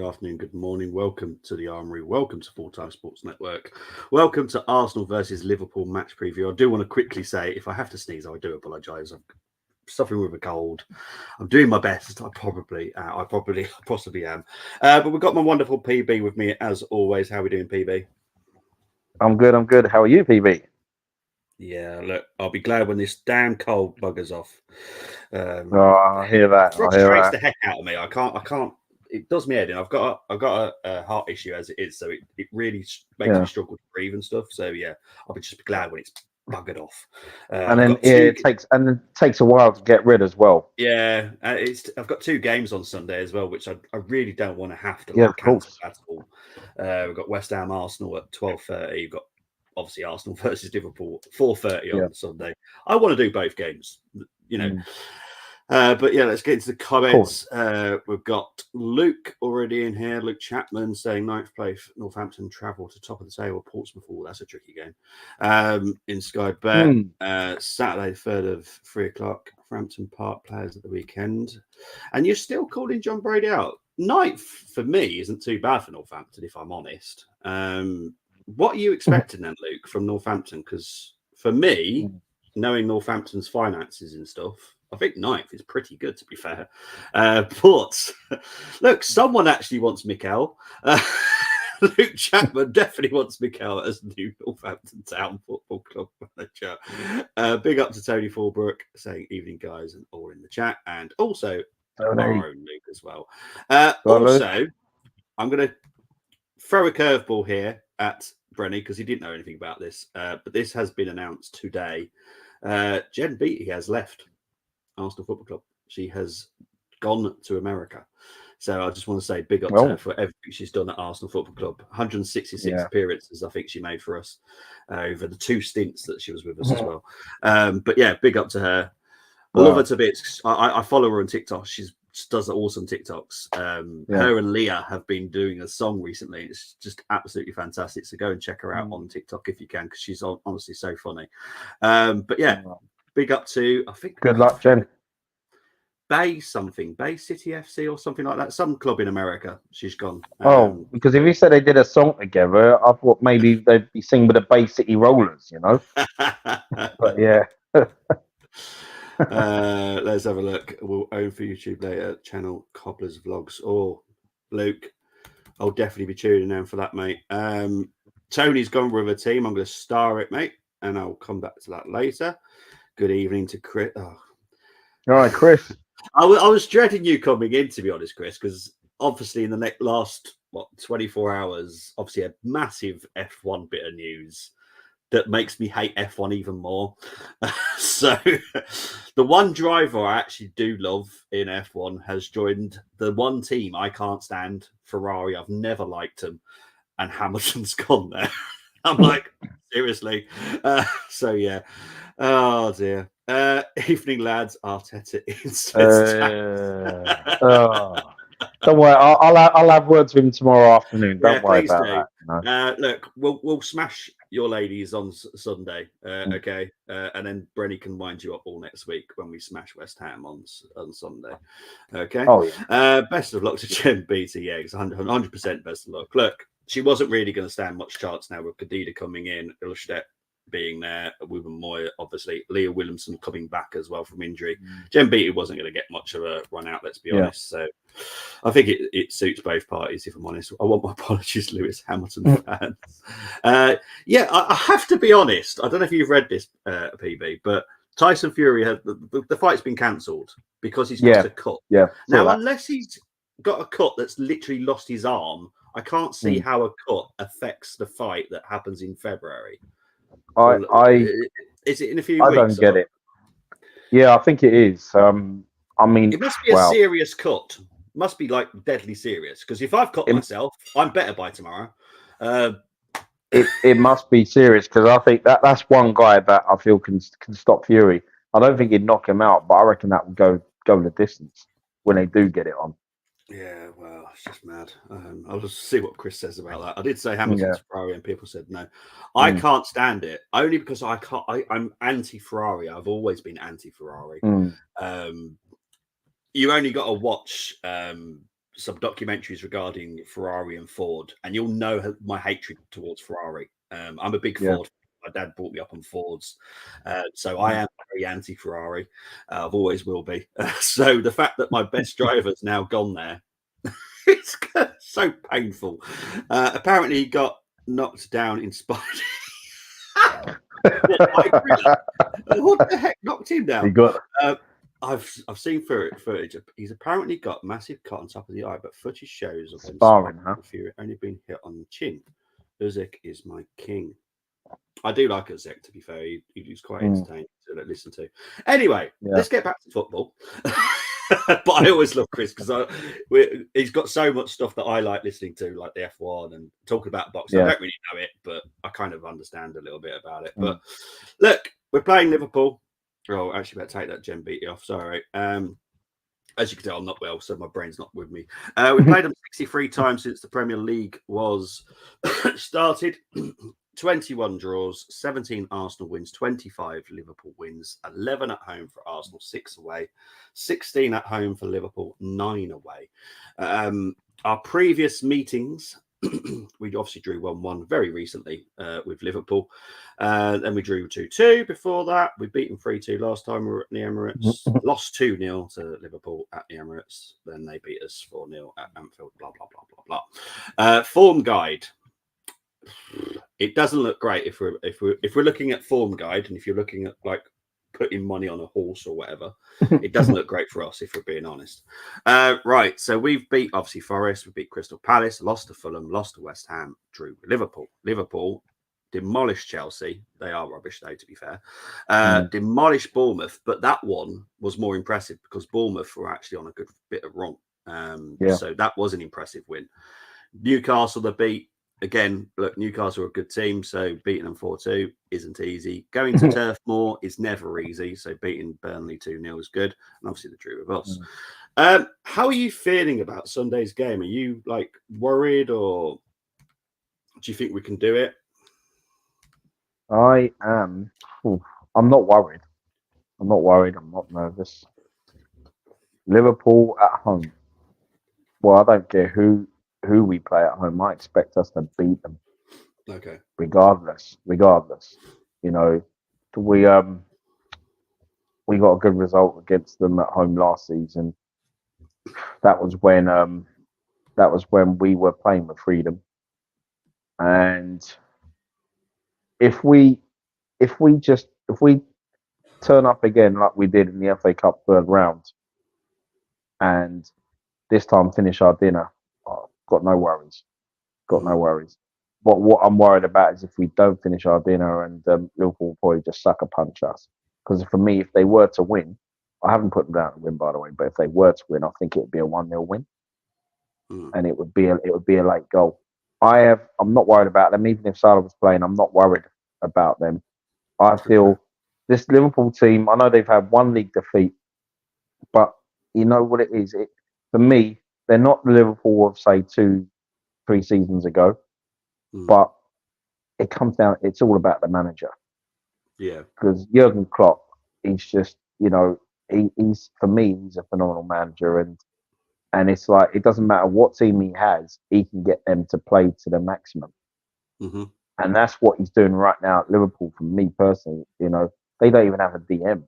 afternoon, good morning. Welcome to the Armoury. Welcome to Full Time Sports Network. Welcome to Arsenal versus Liverpool match preview. I do want to quickly say, if I have to sneeze, I do apologise. I'm suffering with a cold. I'm doing my best. I possibly am. But we've got my wonderful PB with me as always. How are we doing, PB? I'm good. How are you, PB? Yeah, look, I'll be glad when this damn cold buggers off. I hear that. Frustrates the heck out of me. I can't. It does me head in. I've got a heart issue as it is, so it really makes me struggle to breathe and stuff. So yeah, I'll be just glad when it's buggered off. And then it takes a while to get rid as well. Yeah, I've got 2 games on Sunday as well, which I really don't want to have to cancel at all. We've got West Ham Arsenal at 12:30. We've got obviously Arsenal versus Liverpool at 4:30 on Sunday. I want to do both games, you know. But yeah, let's get into the comments. We've got Luke already in here. Luke Chapman saying 9th place, Northampton travel to top of the table. Portsmouth, that's a tricky game. In Sky Bet, Saturday, 3rd of 3 o'clock, Frampton Park players at the weekend. And you're still calling John Brady out. 9th for me isn't too bad for Northampton, if I'm honest. What are you expecting then, Luke, from Northampton? Because for me, knowing Northampton's finances and stuff, I think 9th is pretty good, to be fair. But look, someone actually wants Mikel. Luke Chapman definitely wants Mikel as new Northampton Town Football Club manager. Big up to Tony Fulbrook saying evening, guys, and all in the chat. And also our own Luke as well. Also, I'm going to throw a curveball here at Brenny because he didn't know anything about this. But this has been announced today. Jen Beattie has left Arsenal Football Club. She has gone to America. So I just want to say big up to her for everything she's done at Arsenal Football Club. 166 appearances, I think she made for us over the 2 stints that she was with us as well. But yeah, big up to her. I love her to bits. I follow her on TikTok. She does awesome TikToks. Her and Leah have been doing a song recently. It's just absolutely fantastic. So go and check her out on TikTok if you can, because she's honestly so funny. But yeah, big up to, I think. Good luck, Jen. Bay City FC or something like that. Some club in America. She's gone. Because if you said they did a song together, I thought maybe they'd be singing with the Bay City Rollers, you know? But yeah. Let's have a look. We'll own for YouTube later. Channel Cobblers Vlogs. Oh, Luke, I'll definitely be tuning in for that, mate. Tony's gone with a team. I'm going to star it, mate, and I'll come back to that later. Good evening to Chris. Oh. All right, Chris. I was dreading you coming in, to be honest, Chris, because obviously in the last 24 hours, obviously a massive F1 bit of news that makes me hate F1 even more. So the one driver I actually do love in F1 has joined the one team I can't stand, Ferrari. I've never liked them, and Hamilton's gone there. I'm like, seriously? So yeah. Oh dear. Evening, lads. Arteta Don't worry. I'll have words with him tomorrow afternoon. Don't worry about that. No. Look, we'll smash your ladies on Sunday, okay? And then Brenny can wind you up all next week when we smash West Ham on Sunday, okay? Oh yeah. Best of luck to Jen Beattie. Yeah, it's 100% best of luck. Look, she wasn't really going to stand much chance now with Kadida coming in, Ilstedt being there, Ruben Moy, obviously, Leah Williamson coming back as well from injury. Jen Beattie wasn't going to get much of a run out, let's be honest. So I think it suits both parties, if I'm honest. I want my apologies, Lewis Hamilton fans. I have to be honest. I don't know if you've read this, PB, but Tyson Fury, the fight's been cancelled because he's lost a cut. Yeah. Now, unless he's got a cut that's literally lost his arm, I can't see how a cut affects the fight that happens in February. Is it in a few weeks? I don't get it. Yeah, I think it is. I mean, it must be a serious cut. Must be like deadly serious. Because if I've cut myself, I'm better by tomorrow. It must be serious, because I think that's one guy that I feel can stop Fury. I don't think he'd knock him out, but I reckon that would go the distance when they do get it on. Yeah, well, it's just mad. I'll just see what Chris says about that. I did say Hamilton's Ferrari, and people said no. I can't stand it, only because I'm anti-Ferrari. I've always been anti-Ferrari. You only got to watch some documentaries regarding Ferrari and Ford, and you'll know my hatred towards Ferrari. I'm a big Ford. My dad brought me up on Fords, so I am very anti-Ferrari. I've always will be. So the fact that my best driver's now gone there, it's so painful. Apparently, he got knocked down in Spider. What the heck knocked him down? He got. I've seen footage. He's apparently got massive cut on top of the eye, but footage shows of him sparring, huh? Fury only been hit on the chin. Usyk is my king. I do like Usyk, to be fair. He's quite entertaining to listen to. Anyway, let's get back to football. But I always love Chris because he's got so much stuff that I like listening to, like the F1 and talking about boxing. I don't really know it, but I kind of understand a little bit about it. But look, we're playing Liverpool. Oh, actually, better take that Gem beaty off. Sorry. As you can tell, I'm not well, so my brain's not with me. We played them 63 times since the Premier League was started. 21 draws, 17 Arsenal wins, 25 Liverpool wins, 11 at home for Arsenal, 6 away, 16 at home for Liverpool, 9 away. Our previous meetings, we obviously drew 1-1 very recently with Liverpool. Then we drew 2-2 before that. We beat them 3-2 last time we were at the Emirates. Lost 2-0 to Liverpool at the Emirates. Then they beat us 4-0 at Anfield, blah, blah, blah, blah, blah. Form guide. It doesn't look great if we're looking at form guide, and if you're looking at like putting money on a horse or whatever, it doesn't look great for us if we're being honest. Right, so we've beat obviously Forest, we beat Crystal Palace, lost to Fulham, lost to West Ham, drew with Liverpool. Liverpool demolished Chelsea. They are rubbish though, to be fair. Demolished Bournemouth, but that one was more impressive because Bournemouth were actually on a good bit of run. So that was an impressive win. Newcastle, the beat. Again, look, Newcastle are a good team, so beating them 4-2 isn't easy. Going to Turf Moor is never easy, so beating Burnley 2-0 is good, and obviously the drew with us. How are you feeling about Sunday's game? Are you like worried, or do you think we can do it? I am. I'm not worried. I'm not nervous. Liverpool at home. Well, I don't care who we play at home. I expect us to beat them. Okay. Regardless. You know, we got a good result against them at home last season. That was when we were playing with freedom. And if we turn up again like we did in the FA Cup third round, and this time finish our dinner, got no worries. But what I'm worried about is if we don't finish our dinner and Liverpool will probably just sucker punch us. Because for me, if they were to win, I haven't put them down to win, by the way, but if they were to win, I think it would be a 1-0 win. And it would be a late goal. I'm not worried about them. Even if Salah was playing, I'm not worried about them. I feel this Liverpool team, I know they've had one league defeat, but you know what it is? For me, they're not the Liverpool of, say, 2-3 seasons ago, but it comes down, it's all about the manager. Yeah. Because Jurgen Klopp, he's just, he's for me, he's a phenomenal manager. And it's like, it doesn't matter what team he has, he can get them to play to the maximum. And that's what he's doing right now at Liverpool. For me personally, they don't even have a DM.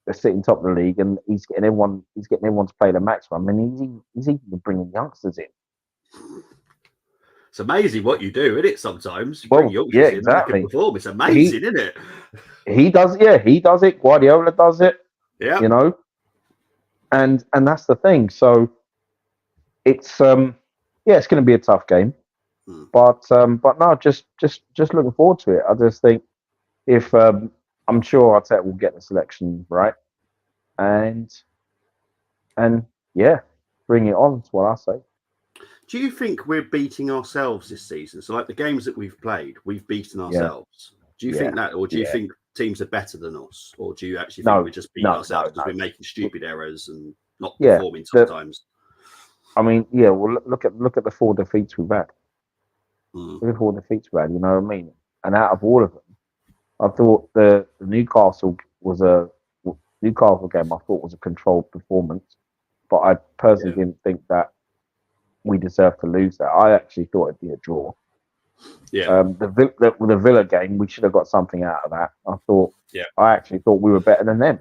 They're sitting top of the league, and he's getting everyone to play the maximum. I mean, he's even bringing youngsters in. It's amazing what you do, isn't it? Sometimes you bring youngsters in and they can perform. It's amazing, isn't it? He does it. Guardiola does it. Yeah, and that's the thing. So it's it's going to be a tough game, but no, just looking forward to it. I just think if I'm sure Arteta will get the selection right, and bring it on. That's what I say. Do you think we're beating ourselves this season? So, like the games that we've played, we've beaten ourselves. Do you think that, or do you think teams are better than us, or do you actually think we're just beating ourselves because we're making stupid errors and not performing sometimes? I mean, well, look at the 4 defeats we've had. Look at the 4 defeats we've had. You know what I mean? And out of all of them, I thought the Newcastle game. I thought was a controlled performance, but I personally didn't think that we deserve to lose that. I actually thought it'd be a draw. Yeah. The Villa game, we should have got something out of that. Yeah. I actually thought we were better than them.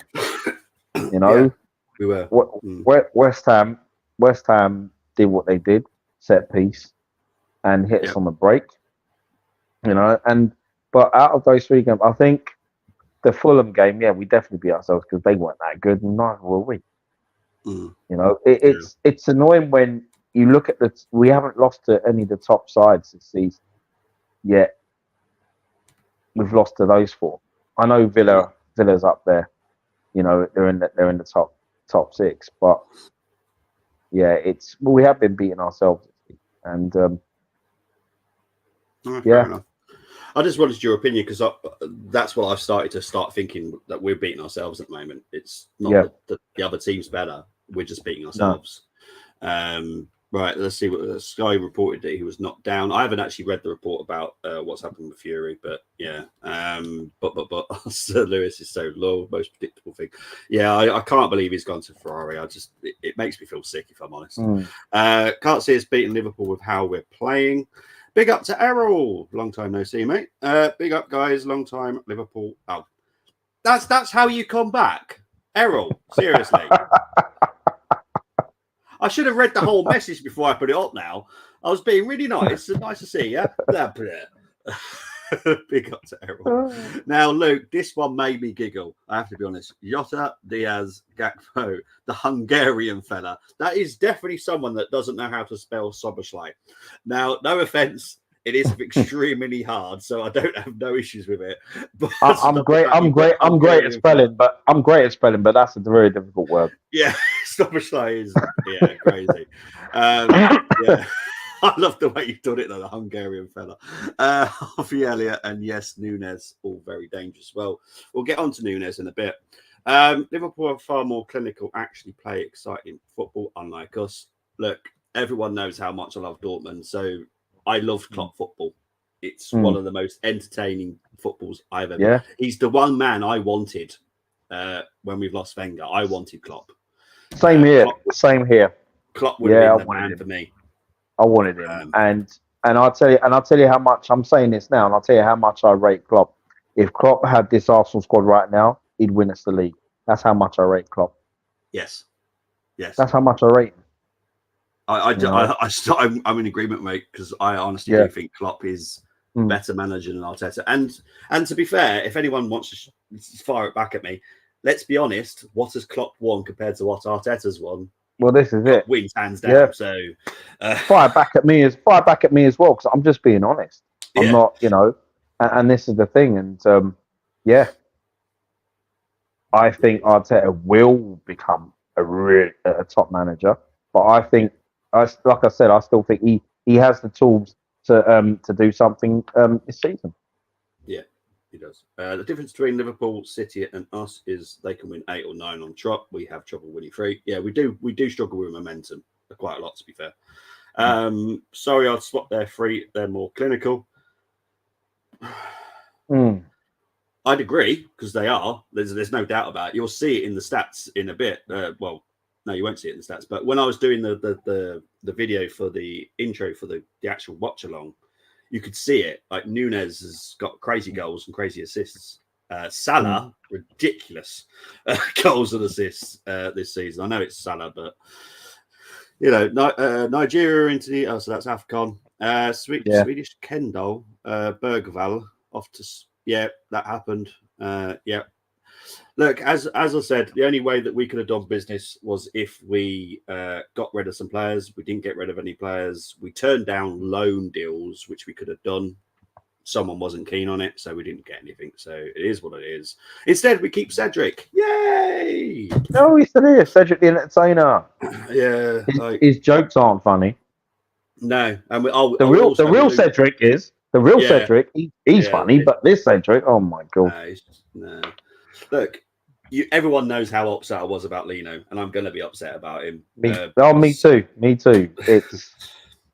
You know, Yeah, we were. West Ham did what they did, set piece, and hit us on the break. You know, but out of those 3 games, I think the Fulham game, yeah, we definitely beat ourselves because they weren't that good, and neither were we. You know, it's annoying when you look at we haven't lost to any of the top sides this season yet. We've lost to those 4. I know Villa's up there. You know, they're in the top 6, but yeah, we have been beating ourselves, and fair enough. I just wanted your opinion because that's what I've started thinking, that we're beating ourselves at the moment. It's not that the other team's better; we're just beating ourselves. No. Right, let's see what Sky reported that he was knocked down. I haven't actually read the report about what's happened with Fury, but yeah. But Sir Lewis is so low, most predictable thing. Yeah, I can't believe he's gone to Ferrari. It makes me feel sick, if I'm honest. Can't see us beating Liverpool with how we're playing. Big up to Errol, long time no see, mate. Big up, guys, long time Liverpool. Oh, that's how you come back, Errol. Seriously. I should have read the whole message before I put it up now. I was being really nice. It's nice to see you. Big up to Errol. Now, Luke, this one made me giggle. I have to be honest. Jota Diaz Gakpo, the Hungarian fella. That is definitely someone that doesn't know how to spell Soboslai. Now, no offense. It is extremely hard, so I don't have no issues with it. But I'm great at spelling, but that's a very difficult word. Yeah, Soboslai is crazy. Yeah. I love the way you've done it, though, the Hungarian fella. Harvey Elliott and yes, Nunes, all very dangerous. Well, we'll get on to Nunes in a bit. Liverpool are far more clinical, actually play exciting football, unlike us. Look, everyone knows how much I love Dortmund, so I love Klopp football. It's one of the most entertaining footballs I've ever. Yeah. He's the one man I wanted when we've lost Wenger. I wanted Klopp. Same here. Klopp would have been the man for me. I wanted him, and I'll tell you how much I'm saying this now, and I'll tell you how much I rate Klopp. If Klopp had this Arsenal squad right now, he'd win us the league. That's how much I rate Klopp. Yes. That's how much I rate him. I'm in agreement, mate, because I honestly do think Klopp is a better manager than Arteta. And to be fair, if anyone wants to fire it back at me, let's be honest. What has Klopp won compared to what Arteta's won? Well, this is it. Wins hands down. Yeah. So fire back at me as well, because I'm just being honest. I'm not, and this is the thing. And I think Arteta will become a top manager. But I think, like I said, I still think he has the tools to do something this season. Yeah, he does. The difference between Liverpool, City, and us is they can win 8 or 9 on trot. We have trouble winning 3. Yeah, we do struggle with momentum quite a lot, to be fair. Sorry, I'd swap their 3. They're more clinical. I'd agree, because they are. There's no doubt about it. You'll see it in the stats in a bit. Well, no, you won't see it in the stats. But when I was doing the video for the intro for the actual watch along, you could see it. Like Nunes has got crazy goals and crazy assists. Salah, ridiculous goals and assists this season. I know it's Salah, but Nigeria into the so that's AFCON. Swedish Kendall Bergvall off to that happened. Look, as I said, the only way that we could have done business was if we got rid of some players. We didn't get rid of any players. We turned down loan deals, which we could have done. Someone wasn't keen on it, so we didn't get anything. So it is what it is. Instead, we keep Cedric. Yay! No, he's still here. Cedric the entertainer. Yeah, his jokes aren't funny. No, and the real Cedric is the real Cedric. He's funny, but this Cedric, oh my god! No. Look, everyone knows how upset I was about Lino, and I'm going to be upset about him. Me too.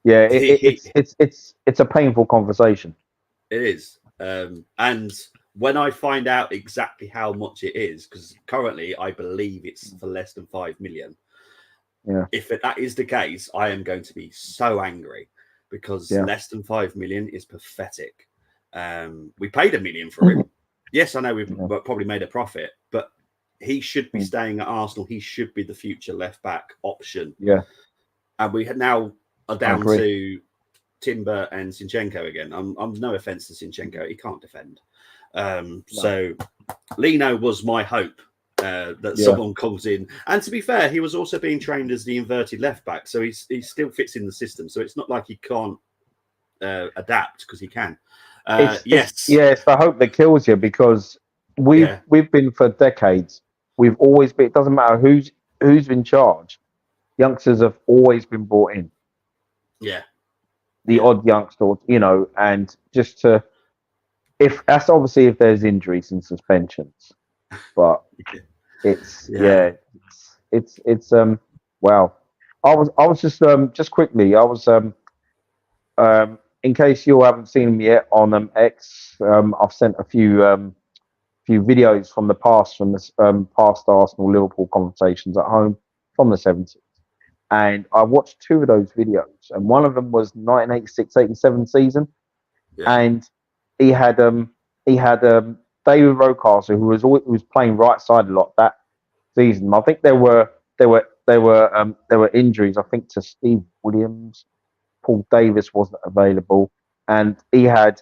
It's it's a painful conversation. It is, and when I find out exactly how much it is, because currently I believe it's for less than 5 million. if that is the case, I am going to be so angry because less than 5 million is pathetic. We paid $1 million for him. Yes, I know we've probably made a profit, but he should be staying at Arsenal. He should be the future left back option. Yeah. And we now are down to Timber and Zinchenko again. I'm no offense to Zinchenko. He can't defend. So Lino was my hope that someone comes in. And to be fair, he was also being trained as the inverted left back. So he still fits in the system. So it's not like he can't adapt because he can. It's the hope that kills you because we've been for decades. We've always been. It doesn't matter who's in charge. Youngsters have always been brought in. Yeah, the odd youngster, and just to if there's injuries and suspensions, but it's wow. I was just quickly. I was in case you haven't seen them yet on X, I've sent a few videos from the past past Arsenal Liverpool conversations at home from the 70s, and I watched 2 of those videos, and one of them was 1986-87 season, and he had David Rocastle, who was playing right side a lot that season. I think there were injuries. I think to Steve Williams. Paul Davis wasn't available, and I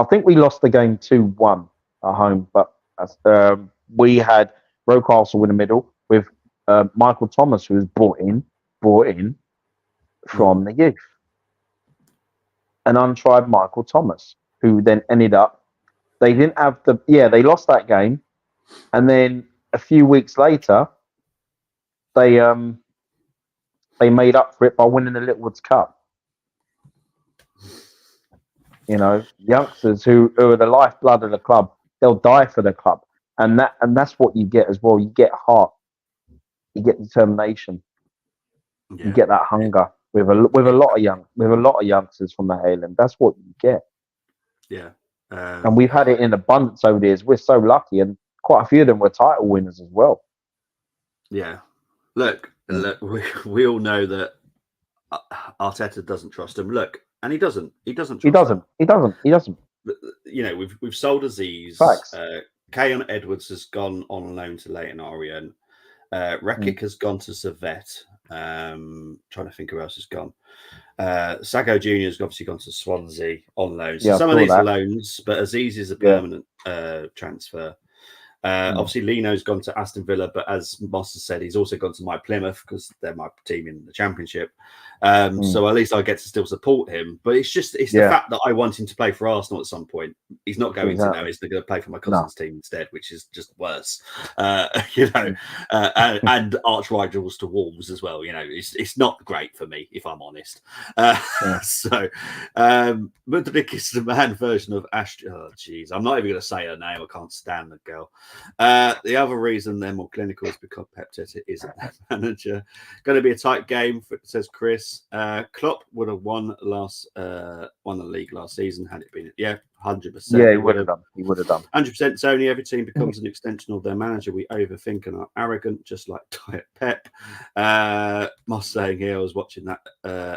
think we lost the game 2-1 at home, but we had Rocastle in the middle with Michael Thomas, who was brought in from the youth, an untried Michael Thomas, who then ended up. They didn't have they lost that game, and then a few weeks later, they made up for it by winning the Littlewoods Cup. Youngsters who are the lifeblood of the club, they'll die for the club, and that's what you get as well. You get heart, you get determination, you get that hunger with a lot of youngsters from the Highland. That's what you get. Yeah, and we've had it in abundance over the years. We're so lucky, and quite a few of them were title winners as well. Yeah, look, we all know that Arteta doesn't trust him. Look, and he doesn't. He doesn't. He doesn't. We've sold Aziz. Kayon Edwards has gone on loan to Leyton Orient. Rekic has gone to Servette. Trying to think who else has gone. Sago Jr. has obviously gone to Swansea on loan. So some of these are loans, but Aziz is a permanent transfer. Obviously, Lino's gone to Aston Villa, but as Moss has said, he's also gone to my Plymouth because they're my team in the Championship. So at least I get to still support him. But it's the fact that I want him to play for Arsenal at some point. He's not going to now. He's going to play for my cousin's team instead, which is just worse. And arch rivals to Wolves as well. It's not great for me, if I'm honest. So Mudrik is the man version of Ash. Oh, jeez. I'm not even going to say her name. I can't stand the girl. The other reason they're more clinical is because Pep Teta isn't their manager. Going to be a tight game, says Chris. Klopp would have won the league last season had it been 100%. Yeah, he would have done. 100%. Tony. Every team becomes an extension of their manager. We overthink and are arrogant, just like Diet Pep. Moss saying here, I was watching that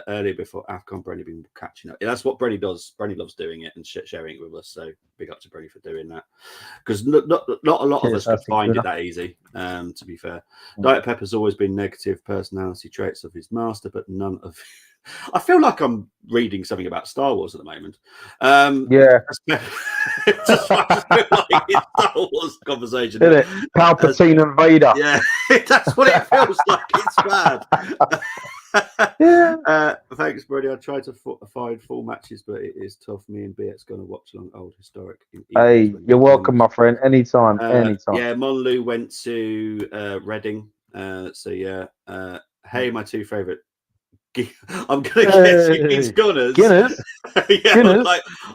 earlier before AFCON. Brenny been catching up. That's what Brenny does. Brenny loves doing it and sharing it with us. So big up to Brenny for doing that. Because not a lot of us could find it that easy. To be fair, Diet Pep has always been negative personality traits of his master, but none of. I feel like I'm reading something about Star Wars at the moment. Just feel like it's Star Wars conversation. Isn't it? Palpatine and Vader. Yeah, that's what it feels like. It's bad. Thanks, Brady. I tried to find full matches, but it is tough. Me and BX going to watch along old historic. Hey, you're welcome, my friend. Anytime. Yeah, Monlu went to Reading. Hey, my 2 favourite. I'm going to guess it's Gunners. Guinness? Guinness?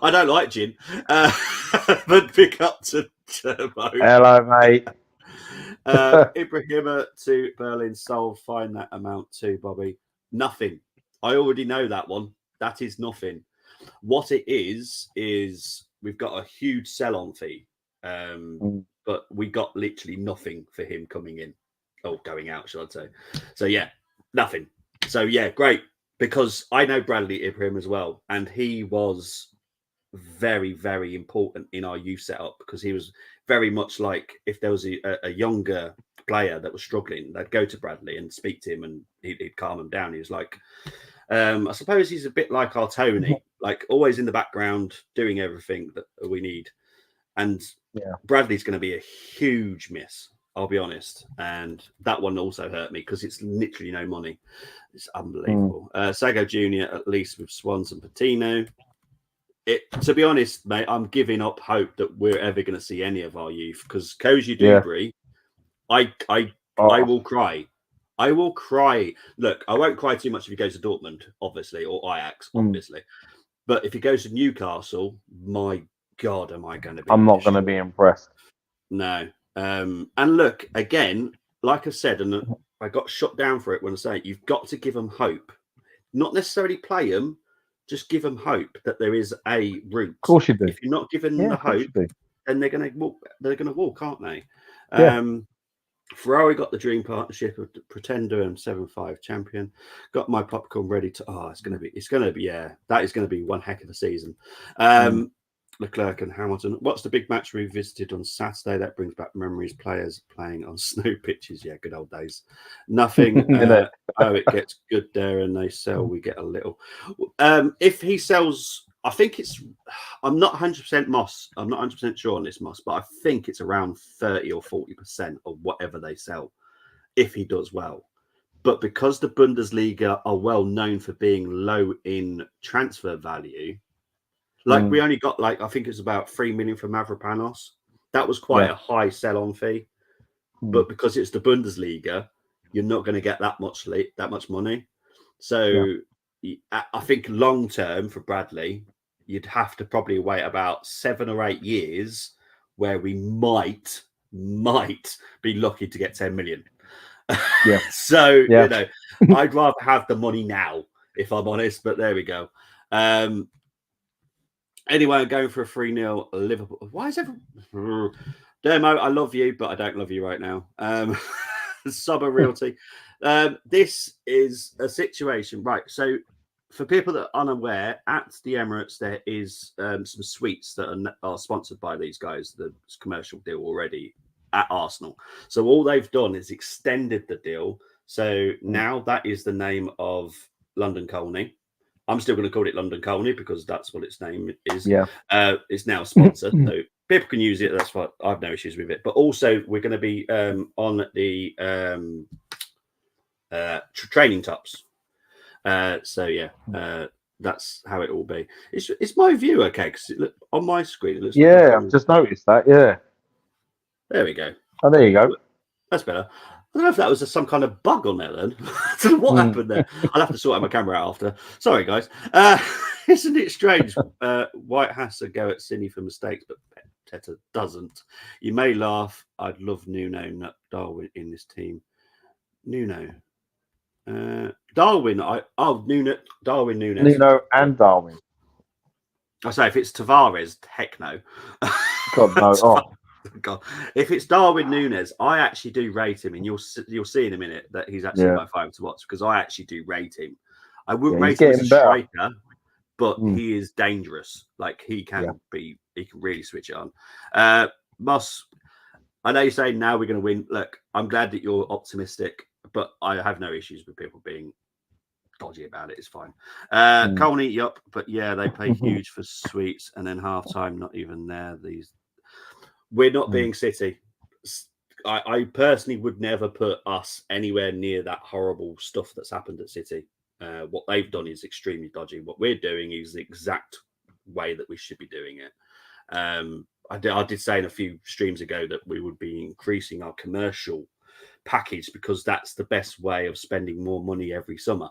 I don't like gin. But pick up to Turbo. Hello, mate. Ibrahima to Berlin sold. Find that amount too, Bobby. Nothing. I already know that one. That is nothing. What it is we've got a huge sell-on fee. But we got literally nothing for him coming in. going out, shall I say. So, yeah, nothing. So, yeah, great. Because I know Bradley Ibrahim as well. And he was very, very important in our youth setup because he was very much like if there was a younger player that was struggling, they'd go to Bradley and speak to him and he'd calm them down. He was like, I suppose he's a bit like our Tony, like always in the background doing everything that we need. And Bradley's going to be a huge miss, I'll be honest. And that one also hurt me because it's literally no money. It's unbelievable. Sago Jr., at least with Swans and Patino. To be honest, mate, I'm giving up hope that we're ever going to see any of our youth because Koji Dubry, I will cry. I will cry. Look, I won't cry too much if he goes to Dortmund, obviously, or Ajax, obviously. But if he goes to Newcastle, my God, am I going to be? I'm not going to be impressed. No. And look, again, like I said, and I got shot down for it when I say it, you've got to give them hope. Not necessarily play them, just give them hope that there is a route. Of course you do. If you're not giving them the hope, then they're going to walk. They're going to walk, aren't they? Ferrari got the dream partnership of Pretender and 7-5 champion. Got my popcorn ready to. It's going to be. Yeah, that is going to be one heck of a season. Leclerc and Hamilton. What's the big match we visited on Saturday? That brings back memories. Players playing on snow pitches. Yeah, good old days. Nothing. It gets good there, and they sell. We get a little. If he sells, I think it's. I'm not 100% Moss. I'm not 100% sure on this Moss, but I think it's around 30 or 40% of whatever they sell. If he does well. But because the Bundesliga are well known for being low in transfer value. Like we only got I think it's about 3 million for Mavropanos. That was quite a high sell-on fee, but because it's the Bundesliga, you're not going to get that much money. So I think long term for Bradley, you'd have to probably wait about 7 or 8 years, where we might be lucky to get 10 million. So I'd rather have the money now, if I'm honest. But there we go. Anyway, I'm going for a 3-0 Liverpool. Why is everyone... Dermo, I love you, but I don't love you right now. Summer Realty. This is a situation, right? So for people that are unaware, at the Emirates, there is some suites that are sponsored by these guys. The commercial deal already at Arsenal. So all they've done is extended the deal. So now that is the name of London Colney. I'm still going to call it London Colney because that's what its name is. It's now a sponsor, so people can use it. That's what I've no issues with it. But also, we're going to be on the training tops. That's how it will be. It's my view, okay? Because on my screen, it looks. I've just noticed that. Yeah. There we go. Oh, there you go. That's better. I don't know if that was some kind of bug on there then. I don't know what happened there. I'll have to sort out my camera out after. Sorry, guys. Isn't it strange? White has to go at Cine for mistakes, but Teta doesn't. You may laugh. I'd love Nuno, not Darwin in this team. Nuno. Darwin. Nuno. Darwin Nunes. Nuno and Darwin. I say if it's Tavares, heck no. God, no. God, if it's Darwin Nunes, I actually do rate him, and you'll see in a minute that he's actually my favourite to watch because I actually do rate him. I wouldn't rate him as a striker, but he is dangerous. Like he can really switch it on. Moss, I know you're saying now we're going to win. Look, I'm glad that you're optimistic, but I have no issues with people being dodgy about it. It's fine. Colney, yup, but yeah, they pay huge for sweets, and then half time, not even there. We're not being City. I personally would never put us anywhere near that horrible stuff that's happened at City. What they've done is extremely dodgy. What we're doing is the exact way that we should be doing it. I did say in a few streams ago that we would be increasing our commercial package because that's the best way of spending more money every summer.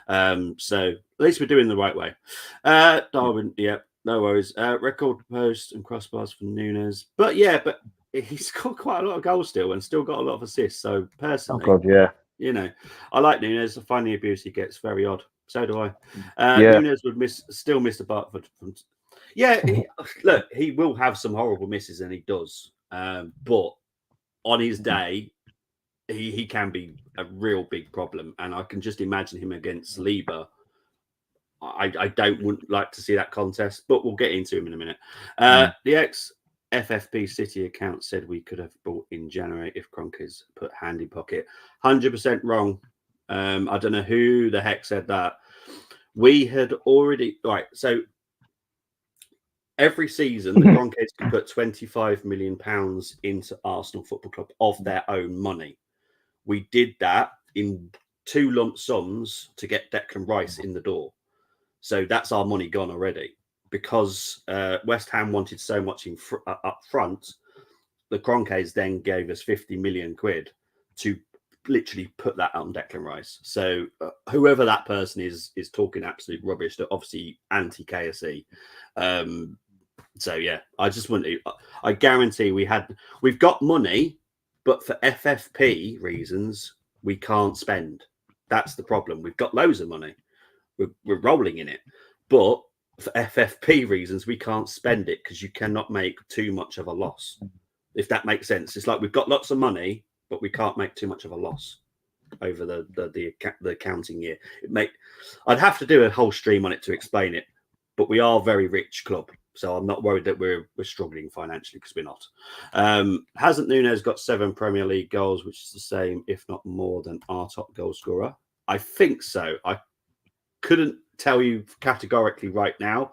So at least we're doing the right way. Darwin, no worries. Record post and crossbars for Nunes. But he's got quite a lot of goals still and still got a lot of assists. So personally, I like Nunes. I find the abuse he gets very odd. So do I. Nunes would still miss the Bartford from. Look, he will have some horrible misses, and he does. But on his day, he can be a real big problem, and I can just imagine him against Lieber. I don't like to see that contest, but we'll get into him in a minute. The ex-FFP City account said we could have bought in January if Kroenke's put hand in pocket. 100% wrong. I don't know who the heck said that. We had already so every season the Kroenkes can put £25 million into Arsenal Football Club of their own money. We did that in 2 lump sums to get Declan Rice in the door. So that's our money gone already because West Ham wanted so much up front. The Kroenkes then gave us 50 million quid to literally put that on Declan Rice. So whoever that person is talking absolute rubbish. They're obviously anti-KSE. So yeah, I just want to. I guarantee we've got money, but for FFP reasons we can't spend. That's the problem. We've got loads of money. We're rolling in it, but for FFP reasons we can't spend it because you cannot make too much of a loss, if that makes sense. It's like we've got lots of money but we can't make too much of a loss over the accounting year. I'd have to do a whole stream on it to explain it, but we are a very rich club, so I'm not worried that we're struggling financially, because we're not. Hasn't Nunes got 7 Premier League goals, which is the same if not more than our top goal scorer? I think so. I couldn't tell you categorically right now,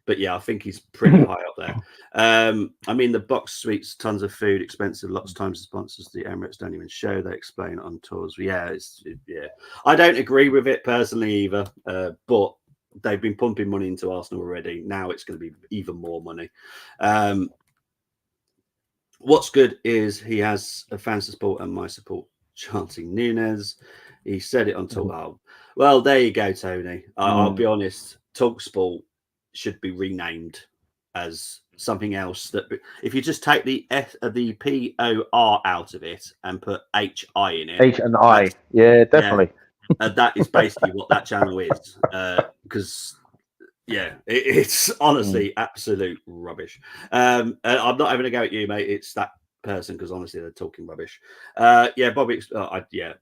but yeah, I think he's pretty high up there. I mean, the box suites, tons of food, expensive, lots of times the sponsors, the Emirates don't even show. They explain on tours. Yeah, I don't agree with it personally either, but they've been pumping money into Arsenal already. Now it's going to be even more money. What's good is he has a fan support and my support chanting Nunes. He said it on Talk. Oh, well, there you go, Tony. I'll be honest. TalkSport should be renamed as something else. That if you just take the POR out of it and put HI in it, H and I, yeah, definitely. Yeah, that is basically what that channel is. Because it's honestly absolute rubbish. I'm not having a go at you, mate. It's that person, because honestly they're talking rubbish. Bobby,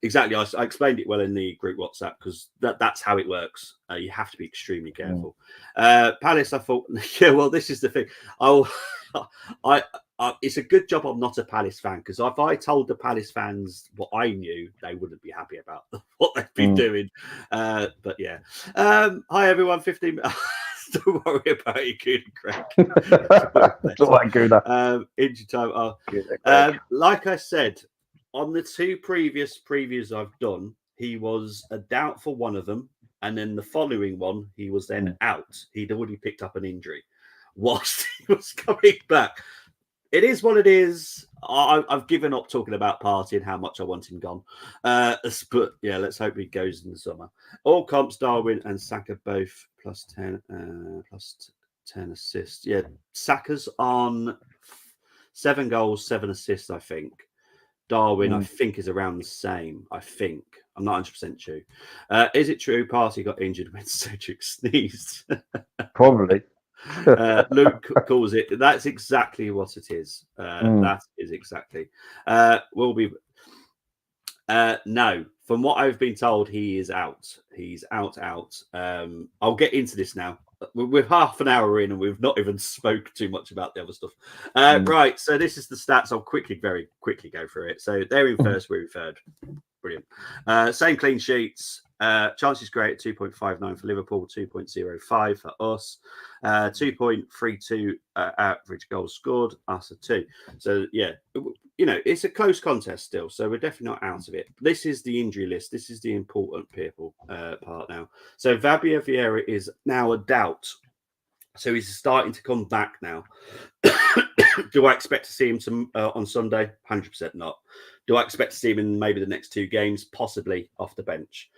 exactly. I explained it well in the group WhatsApp, because that's how it works. You have to be extremely careful. Palace, I thought, well, this is the thing. It's a good job I'm not a Palace fan, because if I told the Palace fans what I knew, they wouldn't be happy about what they've been doing. But yeah. Hi everyone, 15 don't worry about it, good, Craig. It's all right, Guna. Injury time. Like I said, on the 2 previous previews I've done, he was a doubt for one of them, and then the following one, he was then out. He'd already picked up an injury whilst he was coming back. It is what it is. I've given up talking about Partey and how much I want him gone. But yeah, let's hope he goes in the summer. All comps, Darwin and Saka both plus 10 assists. Yeah, Saka's on 7 goals, 7 assists, I think. Darwin, I think, is around the same. I think. I'm not 100% sure. Is it true Partey got injured when Cedric sneezed? Probably. Luke calls it. That's exactly what it is. That is exactly. Will be. No, from what I've been told, he is out. He's out. I'll get into this now. We're half an hour in and we've not even spoke too much about the other stuff. Right, so this is the stats. I'll very quickly go through it. So they're in first, we're in third. Brilliant. Same clean sheets. Chances great, 2.59 for Liverpool, 2.05 for us, 2.32 average goals scored, us a 2. So yeah, it's a close contest still, so we're definitely not out of it. This is the injury list. This is the important part now. So Fabio Vieira is now a doubt. So he's starting to come back now. Do I expect to see him on Sunday? 100% not. Do I expect to see him in maybe the next 2 games? Possibly off the bench.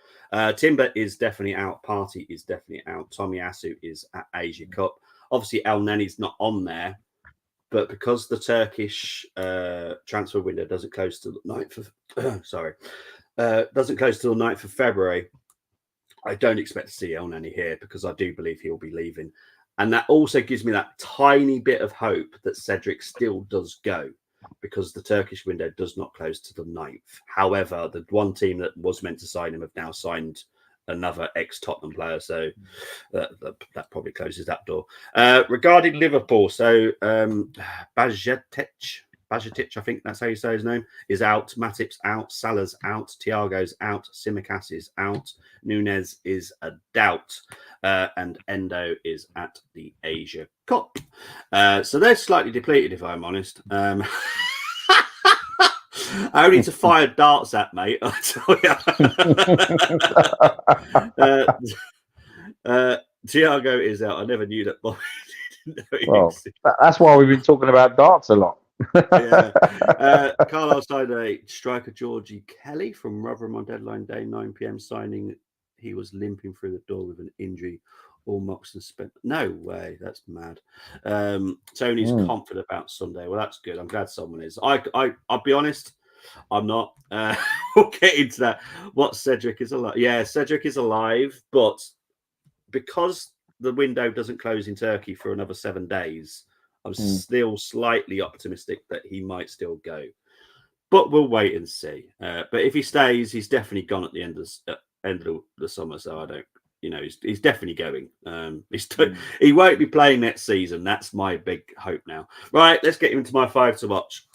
Timber is definitely out. Partey is definitely out. Tomiyasu is at Asia Cup. Obviously, El Neni's not on there, but because the Turkish transfer window doesn't close till the 9th of doesn't close till the 9th of February, I don't expect to see El Neni here, because I do believe he'll be leaving. And that also gives me that tiny bit of hope that Cedric still does go, because the Turkish window does not close to the 9th. However, the one team that was meant to sign him have now signed another ex-Tottenham player, so that probably closes that door. Regarding Liverpool, so Bajcetic, I think that's how you say his name, is out. Matip's out. Salah's out. Thiago's out. Tsimikas is out. Nunez is a doubt. And Endo is at the Asia Cup. So they're slightly depleted, if I'm honest. I only to fire darts at, mate. I tell you. Thiago is out. I never knew that. Well, that's why we've been talking about darts a lot. Carlisle signed a striker, Georgie Kelly, from Rotherham on deadline day, 9 p.m. signing. He was limping through the door with an injury. All Moxon spent. No way, that's mad. Tony's confident about Sunday. Well, that's good. I'm glad someone is. I'll be honest, I'm not. We'll get into that. What Cedric is alive? Yeah, Cedric is alive, but because the window doesn't close in Turkey for another 7 days, I'm still slightly optimistic that he might still go. But we'll wait and see. But if he stays, he's definitely gone at the end of the summer. So I don't. He's definitely going. He won't be playing next season. That's my big hope now. Right, let's get into my 5 to watch.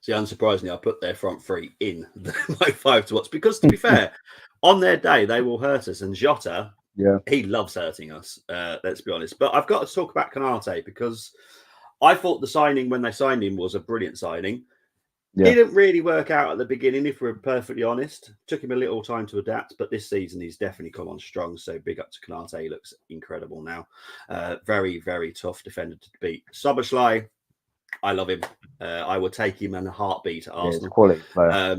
See, unsurprisingly, I put their front three in my 5 to watch because, to be fair, on their day they will hurt us. And Jota, he loves hurting us. Let's be honest. But I've got to talk about Konate because I thought the signing when they signed him was a brilliant signing. Didn't really work out at the beginning, if we're perfectly honest. Took him a little time to adapt, but this season he's definitely come on strong. So big up to Konate. He looks incredible now. Very, very tough defender to beat. Szoboszlai, I love him. I would take him in a heartbeat at Arsenal. Quality player.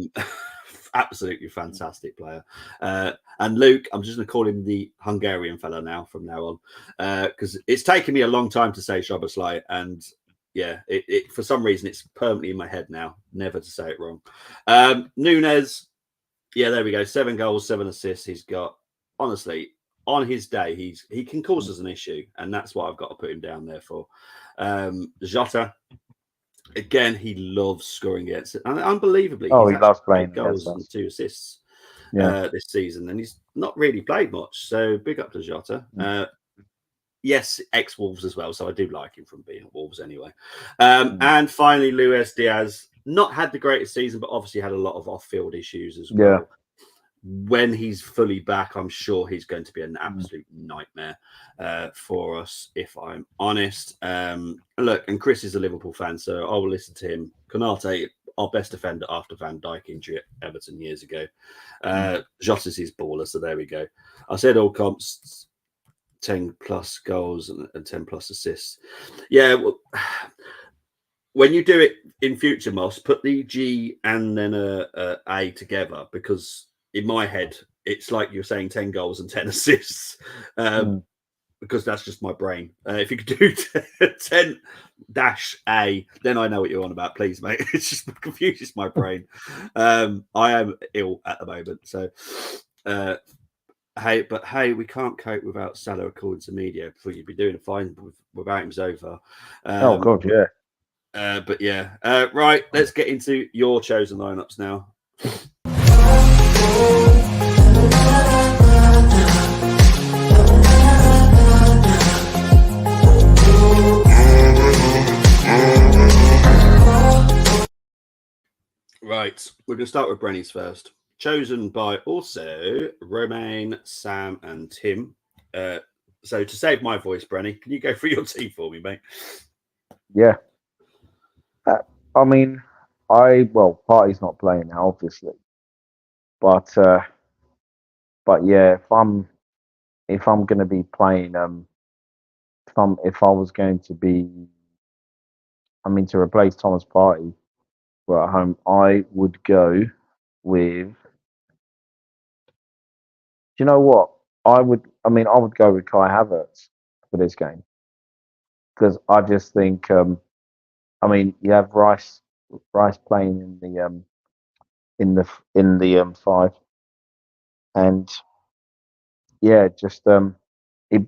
Absolutely fantastic player. And Luke, I'm just going to call him the Hungarian fella now from now on, because it's taken me a long time to say Szoboszlai, and it for some reason it's permanently in my head now, never to say it wrong. Nunez, there we go. 7 goals, 7 assists. He's got, honestly, on his day, he can cause us an issue, and that's what I've got to put him down there for. Jota, again, he loves scoring against it, and unbelievably, he loves playing goals and 2 assists this season, and he's not really played much. So big up to Jota. Yes, ex-Wolves as well, so I do like him from being at Wolves anyway. And finally, Luis Diaz, not had the greatest season, but obviously had a lot of off-field issues as well. When he's fully back, I'm sure he's going to be an absolute nightmare for us, if I'm honest. Look, and Chris is a Liverpool fan, so I will listen to him. Konate, our best defender after Van Dijk injury at Everton years ago. Jota's his baller, so there we go. I said all comps, 10 plus goals and 10 plus assists. Yeah, well, when you do it in future, Moss, put the G and then a together, because in my head, it's like you're saying 10 goals and 10 assists, because that's just my brain. If you could do 10-A, then I know what you're on about, please, mate. It just confuses my brain. I am ill at the moment. So, hey, we can't cope without Salah according to media. Before you'd be doing fine without him over. Oh, God, yeah. Right, let's get into your chosen lineups now. Right, we're going to start with Brenny's first. Chosen by also Romain, Sam, and Tim. So to save my voice, Brenny, can you go through your team for me, mate? Yeah. I mean, Party's not playing now, obviously. But yeah, if I'm going to be playing, if I was going to be, to replace Thomas Partey, at home, I would go with you know what? I would go with Kai Havertz for this game because I just think. You have Rice playing in the five, and yeah, just it,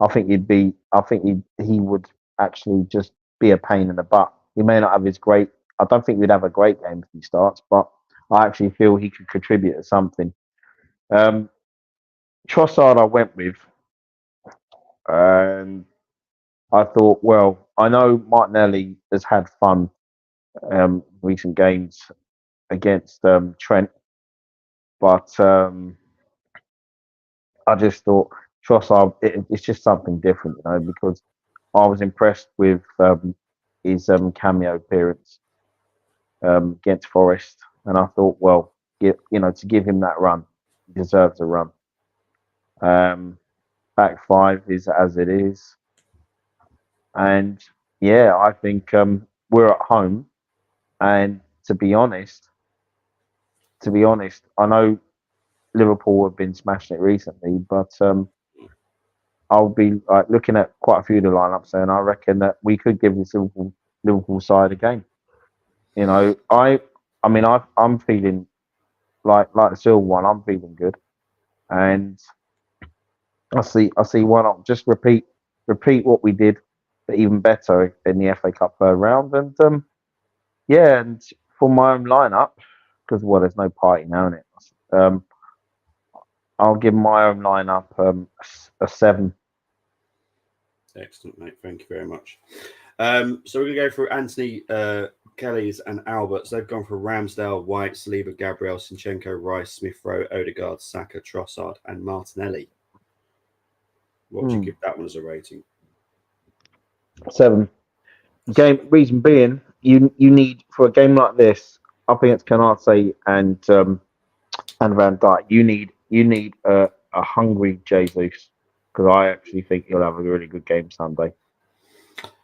I think he would actually just be a pain in the butt. He may not have his great. I don't think he'd have a great game if he starts, but I actually feel he could contribute to something. Um, Trossard, I went with, and I thought, well, I know Martinelli has had fun recent games against Trent, but I just thought Trossard, it's just something different, because I was impressed with his cameo appearance against Forest, and I thought, well, to give him that run, he deserves a run. Back five is as it is, and yeah, I think we're at home, and to be honest, I know Liverpool have been smashing it recently, but I'll be looking at quite a few of the lineups, and I reckon that we could give this Liverpool side a game. I'm feeling like the Silver one. I'm feeling good, and I see why not just repeat what we did, but even better in the FA Cup third round, and yeah, and for my own lineup because there's no party now in it. I'll give my own lineup a 7. Excellent, mate. Thank you very much. So we're going to go through Anthony, Kelly's and Albert's. They've gone for Ramsdale, White, Saliba, Gabriel, Sinchenko, Rice, Smith Rowe, Odegaard, Saka, Trossard, and Martinelli. What would you give that one as a rating? 7. Reason being, you need for a game like this up against Canate and Van Dijk. You need a hungry Jesus because I actually think he'll have a really good game Sunday.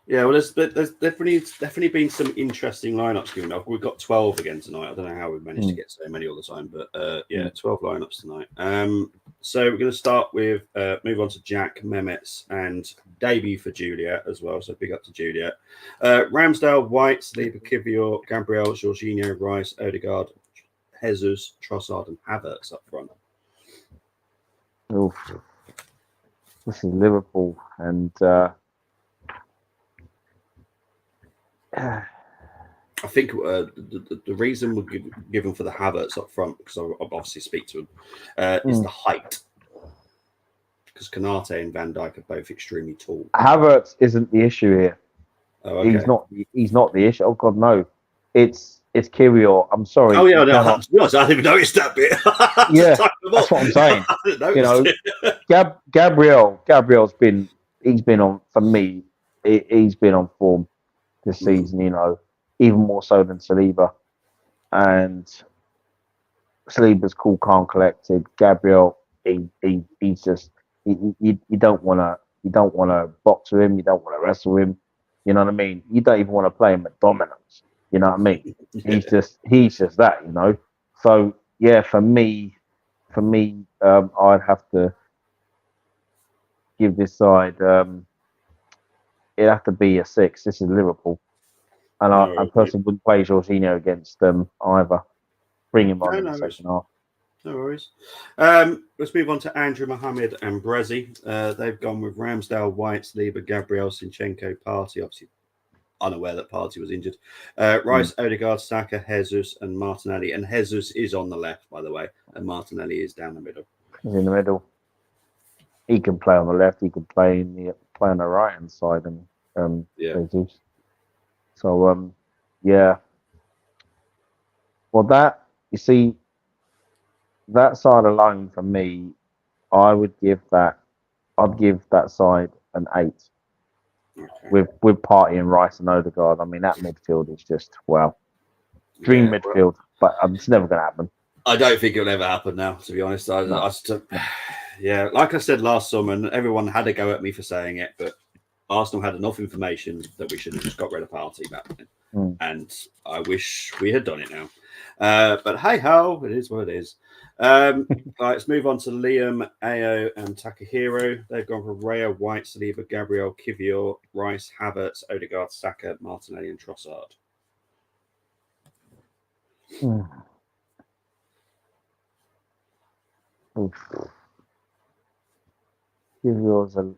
Yeah, well, there's definitely been some interesting lineups given up. We've got 12 again tonight. I don't know how we've managed to get so many all the time, but 12 lineups tonight. So we're going to start with move on to Jack, Mehmet's, and debut for Juliet as well. So big up to Juliet. Ramsdale, White, Saliba, Kivior, Gabriel, Jorginho, Rice, Odegaard, Jesus, Trossard, and Havertz up front. Oof. This is Liverpool, and I think the reason we're given for the Havertz up front, because I'll obviously speak to him, is the height. Because Canate and Van Dijk are both extremely tall. Havertz isn't the issue here. Oh, okay. He's not the issue. Oh God, no. It's Kiwior. I'm sorry. Oh yeah, no, I didn't even notice that bit. Yeah, that's what I'm saying. Gabriel's been on for me. He's been on form this season. Even more so than Saliba, and Saliba's cool, calm, collected. Gabriel, he's just you don't want to box with him. You don't want to wrestle him. You know what I mean? You don't even want to play him at dominance. You know what I mean? He's just that. So yeah, for me, I'd have to give this side. It'd have to be a 6. This is Liverpool. And I personally wouldn't play Jorginho against them either. Bring him on in the second half. No worries. Let's move on to Andrew, Mohammed, and Brezzi. They've gone with Ramsdale, White, Saliba, Gabriel, Sinchenko, Partey. Obviously, unaware that Partey was injured. Rice, Odegaard, Saka, Jesus, and Martinelli. And Jesus is on the left, by the way, and Martinelli is down the middle. He's in the middle. He can play on the left. He can play on the right hand side, and Jesus. So, yeah. Well, that side alone for me, I'd give that side an 8. Okay. With Partey and Rice and Odegaard. I mean, that midfield is just, dream midfield, but it's never going to happen. I don't think it'll ever happen now, to be honest. Like I said last summer, and everyone had a go at me for saying it, but Arsenal had enough information that we should have just got rid of Partey back then. And I wish we had done it now. But hey ho, it is what it is. Right, let's move on to Liam, Ao, and Takahiro. They've gone for Raya, White, Saliba, Gabriel, Kivior, Rice, Havertz, Odegaard, Saka, Martinelli, and Trossard. Kivior's a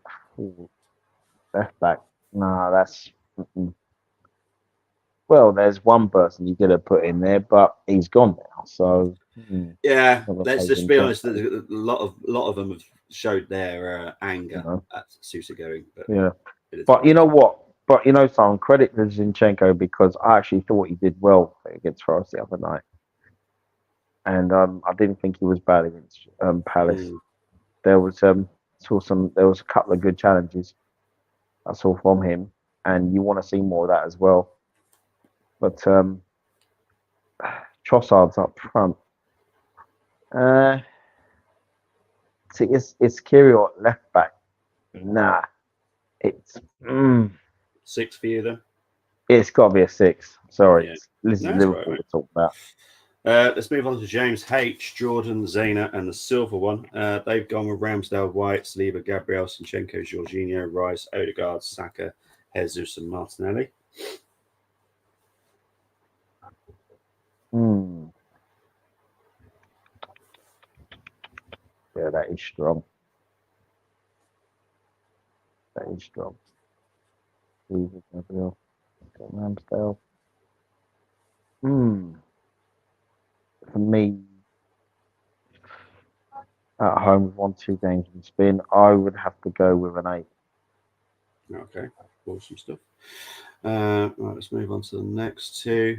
left back. Nah, that's. Well, there's one person you could have put in there, but he's gone now. So yeah, let's just be honest. A lot of them have showed their anger at Sousa going. But but you know what? But you know, some credit to Zinchenko because I actually thought he did well against Forest the other night, and I didn't think he was bad against Palace. There was there was a couple of good challenges I saw from him, and you want to see more of that as well. But Trossard's up front. See, it's Kiwior at left back. Nah, it's 6 for you then. It's got to be a 6. Sorry, this is Liverpool right. we're talking about. Let's move on to James H, Jordan, Zayna, and the silver one. They've gone with Ramsdale, White, Saliba, Gabriel, Zinchenko, Jorginho, Rice, Odegaard, Saka, Jesus, and Martinelli. Yeah, that is strong. That is strong. Saliba, Gabriel, Ramsdale. For me, at home with 1-2 games in spin, I would have to go with an 8. Okay, awesome stuff. Right, let's move on to the next two.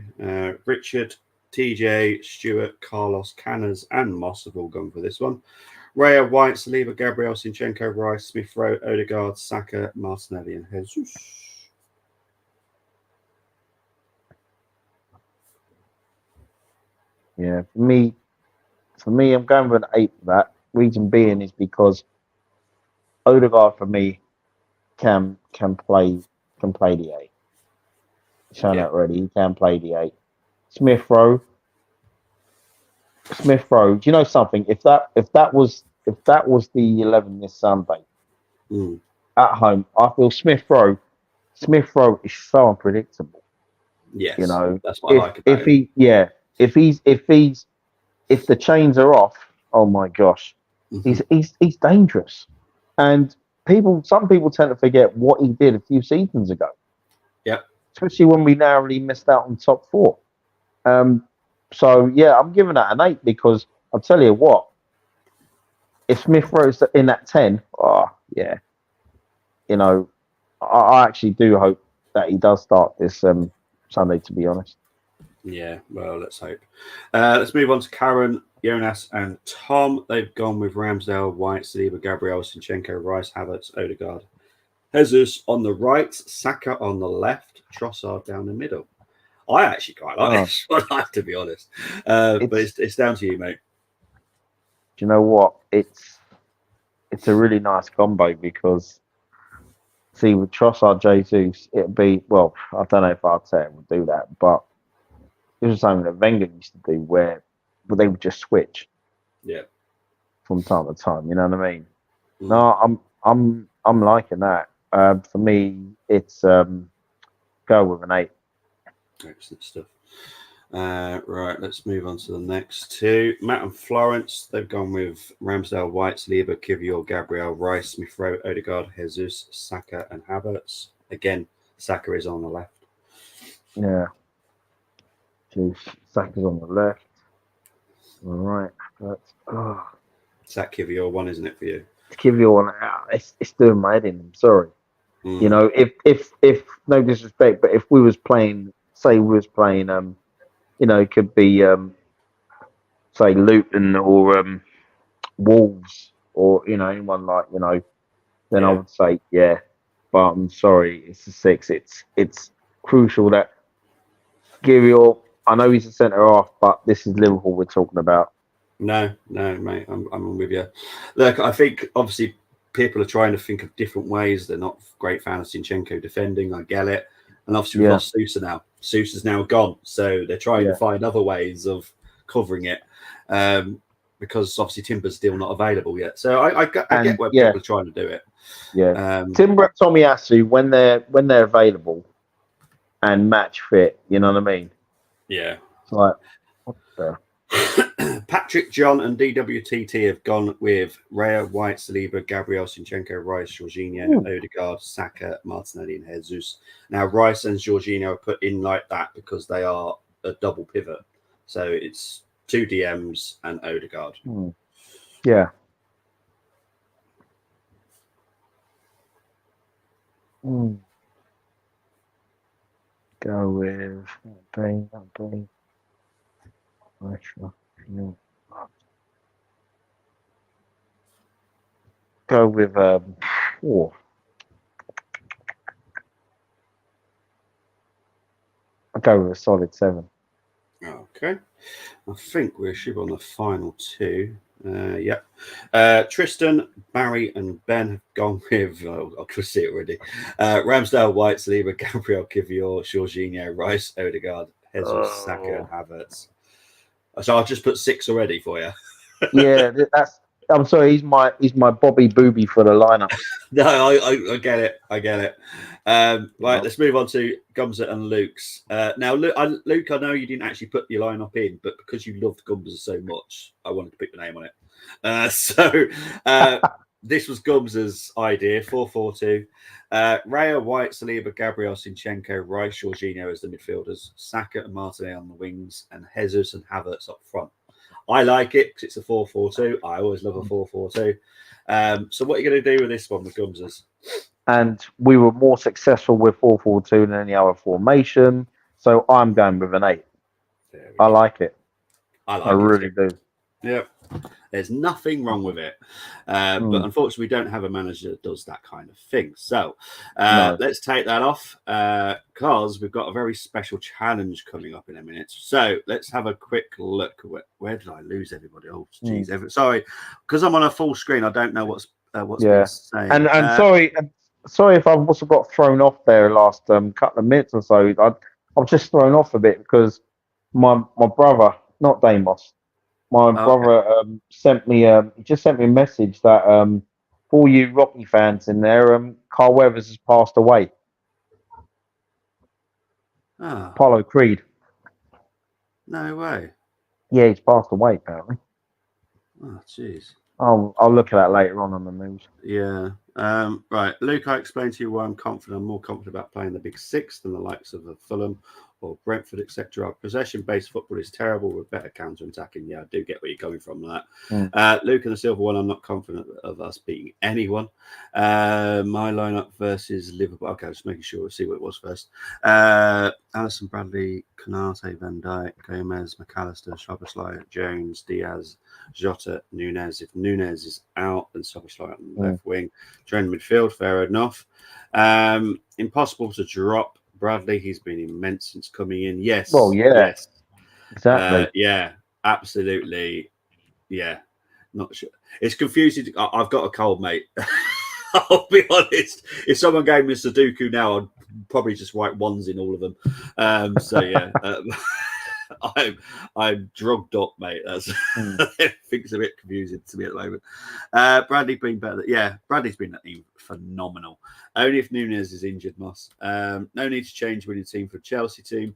Richard, TJ, Stewart, Carlos, Canners, and Moss have all gone for this one. Raya, White, Saliba, Gabriel, Zinchenko, Rice, Smith Rowe, Odegaard, Saka, Martinelli, and Jesus. Yeah, for me, I'm going with an 8 for that. Reason being is because Odegaard for me can play the 8. Shown that already. He can play the 8. Smith Rowe. Do you know something? If that was the 11 this Sunday at home, I feel Smith Rowe is so unpredictable. Yes, you know, that's what I like about him. If the chains are off, oh my gosh, he's dangerous. And some people tend to forget what he did a few seasons ago. Yep. Especially when we narrowly missed out on top 4. So yeah, I'm giving that an 8 because I'll tell you what, if Smith Rowe's in that 10, I actually do hope that he does start this Sunday, to be honest. Yeah, well, let's hope. Let's move on to Karen, Jonas, and Tom. They've gone with Ramsdale, White, Saliba, Gabriel, Zinchenko, Rice, Havertz, Odegaard, Jesus on the right, Saka on the left, Trossard down the middle. I actually quite like this one, I have to be honest. But it's down to you, mate. Do you know what? It's a really nice combo because, see, with Trossard, Jesus, it'd be, well, I don't know if Arteta would do that, but this was something that Wenger used to do where they would just switch. Yeah. From time to time, you know what I mean? No, I'm liking that. For me, it's go with an 8. Excellent stuff. Right, let's move on to the next two. Matt and Florence, they've gone with Ramsdale, White, Saliba, Kivior, Gabriel, Rice, Smith Rowe, Odegaard, Jesus, Saka, and Havertz. Again, Saka is on the left. Yeah. Saka's on the left. All right. It's that Kivior one, isn't it, for you? Kivior one. It's doing my head in. I'm sorry. You know, if no disrespect, but if we was playing, it could be say Luton or Wolves or anyone then I would say but I'm sorry, it's a 6. It's crucial that Kivior, I know he's a centre half, but this is Liverpool we're talking about. No, mate, I'm with you. Look, I think obviously people are trying to think of different ways. They're not great fans of Zinchenko defending. I get it. And obviously we've lost Sousa now. Sousa's now gone. So they're trying to find other ways of covering it. Because obviously Timber's still not available yet. So I get where people are trying to do it. Yeah. Timber and Tomiyasu, when they're available and match fit, you know what I mean? Yeah. It's like, what the... Patrick, John, and DWTT have gone with Raya, White, Saliba, Gabriel, Zinchenko, Rice, Jorginho, Odegaard, Saka, Martinelli, and Jesus. Now, Rice and Jorginho are put in like that because they are a double pivot. So it's 2 DMs and Odegaard. Yeah. Go with Go with I'll go with a solid 7. Okay. I think we're on the final 2. Tristan, Barry, and Ben have gone with, I can see it already. Ramsdale, White, Saliba, Gabriel, Kivior, Jorginho, Rice, Odegaard, Jesus, Saka, and Havertz. So I'll just put 6 already for you. Yeah, I'm sorry, he's my Bobby Booby for the lineup. No, I get it. Right, let's move on to Gumza and Luke's. Now, Luke, I know you didn't actually put your lineup in, but because you loved Gumza so much, I wanted to put your name on it. This was Gumza's idea, 4-4-2. Raya, White, Saliba, Gabriel, Zinchenko, Rice, Jorginho as the midfielders, Saka and Martinelli on the wings, and Jesus and Havertz up front. I like it because it's a 4-4-2. I always love a 4-4-2. So what are you going to do with this one with Gumzas? And we were more successful with 4-4-2 than any other formation. So I'm going with an 8. I like it. I really do. Yeah. There's nothing wrong with it. But unfortunately, we don't have a manager that does that kind of thing. So let's take that off because we've got a very special challenge coming up in a minute. So let's have a quick look. Where did I lose everybody? Oh, geez. Sorry. Because I'm on a full screen, I don't know what's been saying. And sorry if I also got thrown off there last couple of minutes or so. I'm just thrown off a bit because my brother, not Damos, my brother sent me he just sent me a message that for all you Rocky fans in there, Carl Weathers has passed away. Apollo Creed. No way. Yeah, he's passed away apparently. Oh, jeez. I'll look at that later on the news. Yeah. Right. Luke, I explained to you why I'm confident. I'm more confident about playing the Big Six than the likes of Fulham or Brentford, etc. Possession-based football is terrible with better counter-attacking. Yeah, I do get where you're coming from on that. Luke and the Silver One, I'm not confident of us beating anyone. My lineup versus Liverpool. Okay, just making sure we'll see what it was first. Allison, Bradley, Konate, Van Dijk, Gomez, McAllister, Szoboszlai, Jones, Diaz, Jota, Nunez. If Nunez is out, then Szoboszlai on the left wing. Trend midfield, fair enough. Impossible to drop Bradley. He's been immense since coming in. Yes. Well, yeah. Yes. Exactly. Yeah, absolutely. Yeah. Not sure. It's confusing. I've got a cold, mate. I'll be honest. If someone gave me a Sudoku now, I'd probably just write ones in all of them. So yeah. I'm drugged up, mate. That's I think it's a bit confusing to me at the moment. Bradley been better. Yeah, Bradley's been phenomenal. Only if Nunez is injured, Moss. No need to change winning team for Chelsea team.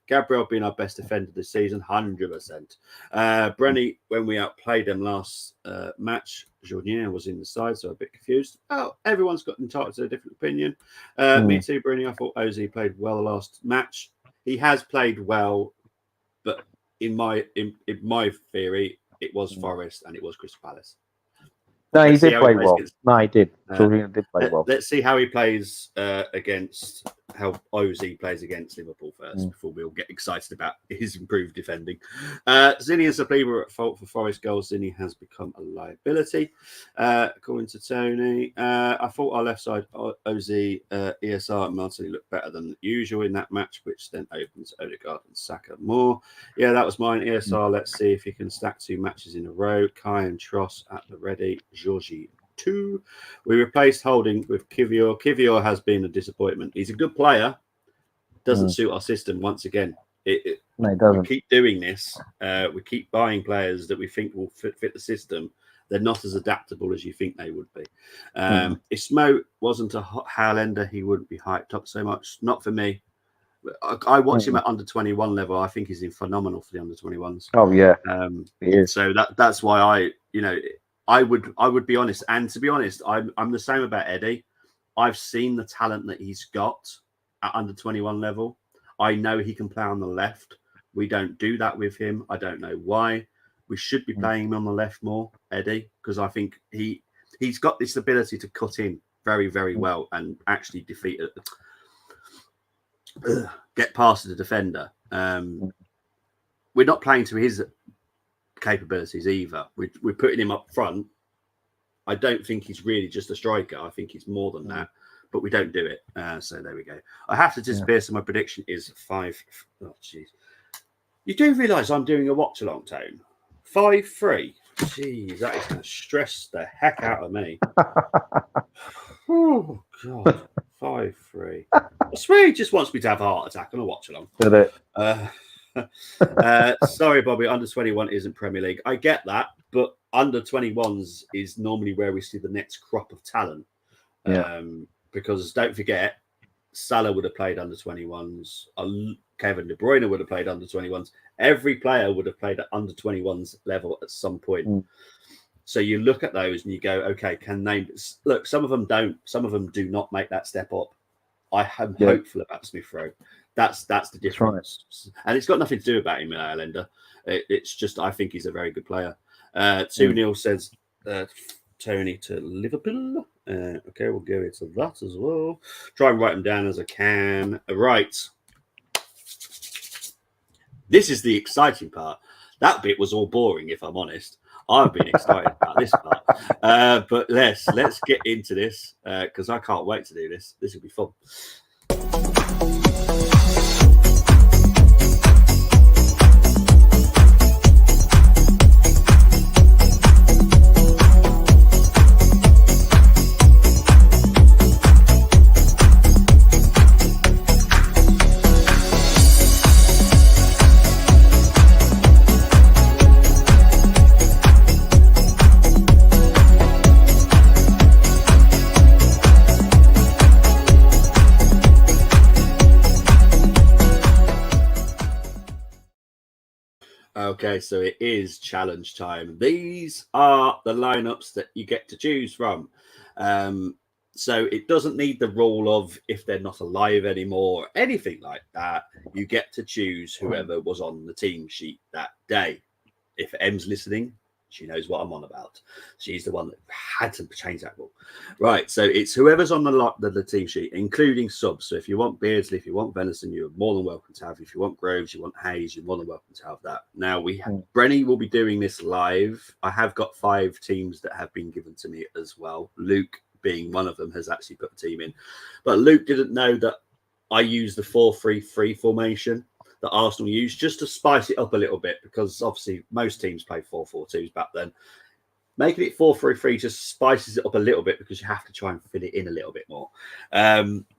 Gabriel being our best defender this season, 100%. Brenny, when we outplayed them last match, Jorginho was in the side, so a bit confused. Oh, everyone's got entitled to a different opinion. Me too, Brenny. I thought Ozzy played well the last match. He has played well. But in my theory, it was Forest and it was Crystal Palace. No, he did play well. No, he did. Jorginho did play well. Let's see how he plays against how Ozzy plays against Liverpool first before we all get excited about his improved defending. Zinni and Saliba were at fault for Forest goals. Zinni has become a liability, according to Tony. I thought our left side, Ozzy, ESR, and Martinelli looked better than usual in that match, which then opens Odegaard and Saka more. Yeah, that was mine. ESR, let's see if he can stack 2 matches in a row. Kai and Tross at the ready. Georgie 2. We replaced Holding with Kivior. Kivior has been a disappointment. He's a good player. Doesn't suit our system once again. No, it doesn't. We keep doing this. We keep buying players that we think will fit the system. They're not as adaptable as you think they would be. If Smo wasn't a Highlander, he wouldn't be hyped up so much. Not for me. I watch him at under 21 level. I think he's phenomenal for the under 21s. Oh yeah, he is. So that's why I would be honest. And to be honest, I'm the same about Eddie. I've seen the talent that he's got at under 21 level. I know he can play on the left. We don't do that with him. I don't know why. We should be playing him on the left more, Eddie, because I think he's got this ability to cut in very, very well and actually defeat it. Get past the defender. We're not playing to his capabilities either. We're putting him up front. I don't think he's really just a striker. I think he's more than that, but we don't do it. So there we go. I have to disappear. So my prediction is 5. Oh, jeez. You do realise I'm doing a watch along, Tone? 5-3. Jeez, that is going to stress the heck out of me. Oh God. 5-3. I swear he just wants me to have a heart attack on a watch along. Did it? Sorry, Bobby. Under 21 isn't Premier League. I get that, but under 21s is normally where we see the next crop of talent. Because don't forget, Salah would have played under 21s. Kevin De Bruyne would have played under 21s. Every player would have played at under 21s level at some point. So you look at those and you go, okay, can they look? Some of them don't. Some of them do not make that step up. I am hopeful about Smith Rowe. That's the difference, and it's got nothing to do about him in Highlander. It's just I think he's a very good player. 2-0 says Tony to Liverpool. Okay, we'll go into that as well. Try and write them down as I can. Right. This is the exciting part. That bit was all boring, if I'm honest. I've been excited about this part. But let's get into this because I can't wait to do this. This will be fun. Okay, so it is challenge time. These are the lineups that you get to choose from. So it doesn't need the rule of if they're not alive anymore or anything like that. You get to choose whoever was on the team sheet that day. If Em's listening, she knows what I'm on about. She's the one that had to change that rule. Right, so it's whoever's on the team sheet, including subs. So if you want Beardsley, if you want Venison, you're more than welcome to have. If you want Groves, you want Hayes, you're more than welcome to have that. Now, Brenny will be doing this live. I have got 5 teams that have been given to me as well. Luke, being one of them, has actually put a team in. But Luke didn't know that I use the 4-3-3 formation that Arsenal used just to spice it up a little bit, because obviously most teams play 4-4-2s back then. Making it 4-3-3 just spices it up a little bit because you have to try and fit it in a little bit more.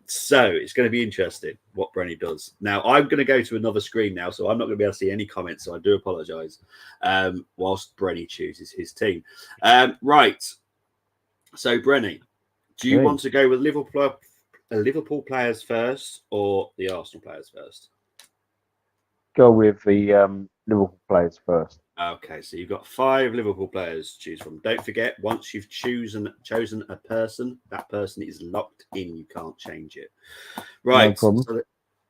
So it's going to be interesting what Brenny does. Now, I'm going to go to another screen now, so I'm not going to be able to see any comments, so I do apologise whilst Brenny chooses his team. Right. So, Brenny, do you want to go with Liverpool players first or the Arsenal players first? Go with the Liverpool players first. Okay, so you've got 5 Liverpool players to choose from. Don't forget, once you've chosen a person, that person is locked in. You can't change it. Right. No so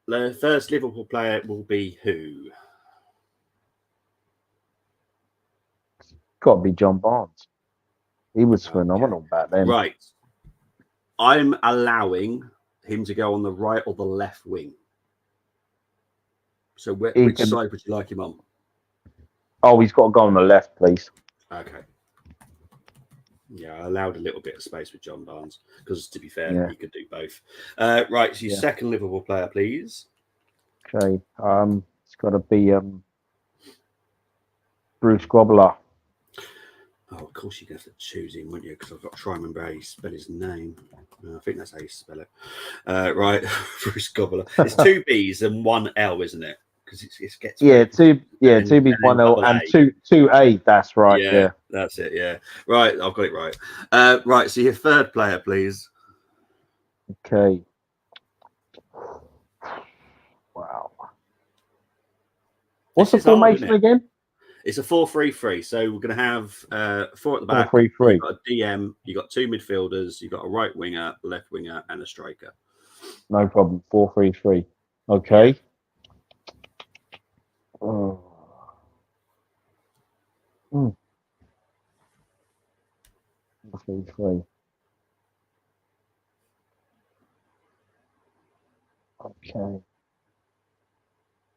the first Liverpool player will be who? Got to be John Barnes. He was phenomenal back then. Right. I'm allowing him to go on the right or the left wing. So which side would you like him on? Oh, he's got to go on the left, please. Okay. Yeah, I allowed a little bit of space with John Barnes because, to be fair, he could do both. Right, so your second Liverpool player, please. Okay. It's got to be Bruce Grobbelaar. Oh, of course you're going to have to choose him, wouldn't you? Because I've got to try and remember how you spell his name. I think that's how you spell it. Right, Bruce Gobbler. It's 2 B's and 1 L, isn't it? Because it gets two and B's, 1 L, double and A. two A. That's right. Yeah, that's it. Yeah, right. I've got it right. Right. So your third player, please. Okay. Wow. What's the formation again? It's a 4-3-3. So we're going to have 4 at the back. 4-3-3. You've got a DM. You've got 2 midfielders. You've got a right winger, left winger, and a striker. No problem. 4-3-3. Okay. Yeah. Oh. 4-3-3. Okay.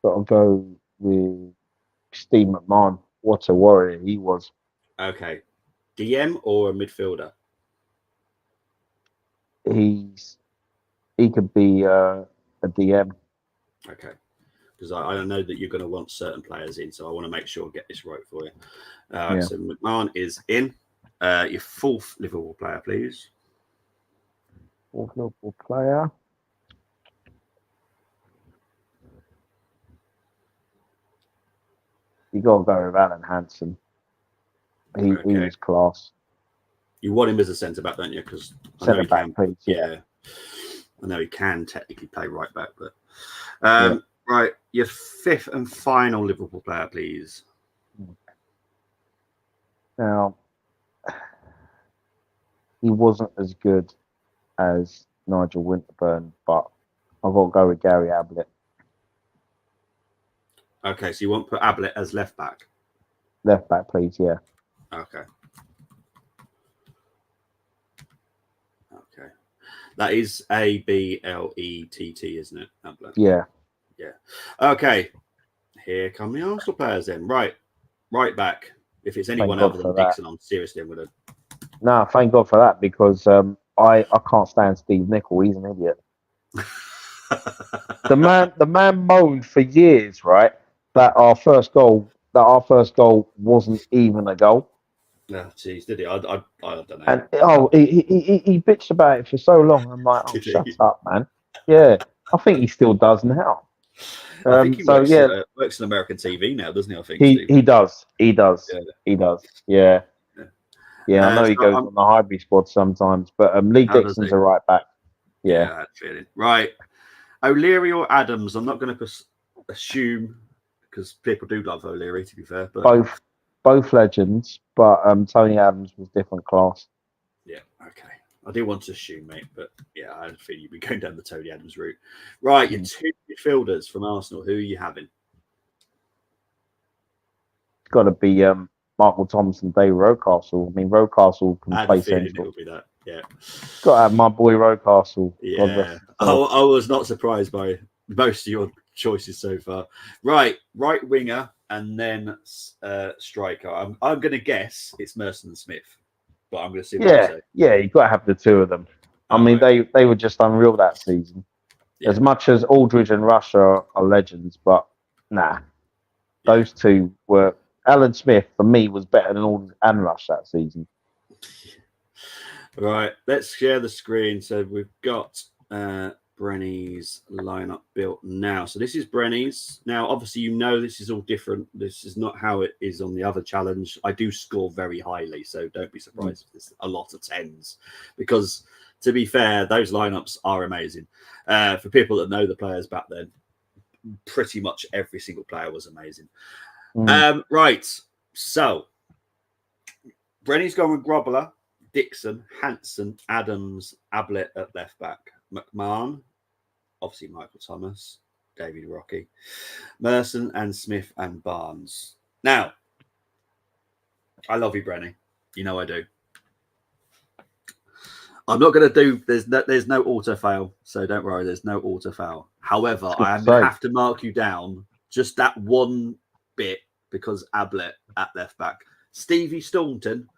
Got to go with Steve McMahon. What a warrior he was. Okay. DM or a midfielder? He could be a DM. Okay. Because I know that you're going to want certain players in, so I want to make sure I get this right for you. So McMahon is in. Your 4th Liverpool player, please. 4th Liverpool player. You got to go with Alan Hansen. He was class. You want him as a centre back, don't you? Because centre back, please. Yeah. I know he can technically play right back, but right. Your 5th and final Liverpool player, please. Now, he wasn't as good as Nigel Winterburn, but I've got to go with Gary Ablett. Okay, so you want to put Ablett as left back? Left back, please, yeah. Okay. That is Ablett, isn't it? Ablett. Yeah. Yeah. Okay. Here come the Arsenal players then. Right back. If it's anyone other than Dixon, I'm seriously going to... No, thank God for that, because I can't stand Steve Nicol. He's an idiot. The man moaned for years, right, that our first goal wasn't even a goal. Yeah, geez, did he? I don't know. And he bitched about it for so long. I'm like, oh, shut up, man. Yeah, I think he still does now. I think he works in American TV now, doesn't he? I think he does. He does. Yeah. Yeah, I know he goes on the hybrid squad sometimes, but Lee Dixon's a right back. Yeah. Right. O'Leary or Adams? I'm not going to assume, because people do love O'Leary, to be fair. But both legends, but Tony Adams was different class. Yeah, okay. I do want to assume, mate, but yeah, I feel you'd be going down the Tony Adams route. Right, your 2 midfielders from Arsenal. Who are you having? It's got to be Michael Thompson, Dave Rocastle. I mean, Rocastle can play central. It would be that. Yeah. Got to have my boy Rocastle. Yeah. I was not surprised by most of your choices so far. Right winger and then striker. I'm going to guess it's Merson and Smith, but I'm going to see what you say. Yeah, you've got to have the 2 of them. I mean, they were just unreal that season. Yeah. As much as Aldridge and Rush are legends, but those 2 were... Alan Smith, for me, was better than Aldridge and Rush that season. Right, let's share the screen. So we've got Brenny's lineup built now. So this is Brenny's. Now, obviously, this is all different. This is not how it is on the other challenge. I do score very highly, so don't be surprised if there's a lot of 10s. Because, to be fair, those lineups are amazing. For people that know the players back then, pretty much every single player was amazing. Right, so Brenny's gone with Grobbler, Dixon, Hansen, Adams, Ablett at left back, McMahon, obviously Michael Thomas, David Rocky, Merson and Smith and Barnes. Now, I love you, Brenny. You know I do. I'm not going to do. There's no auto fail, so don't worry. There's no auto fail. However, I am going to have to mark you down just that one bit because Ablett at left back, Stevie Staunton,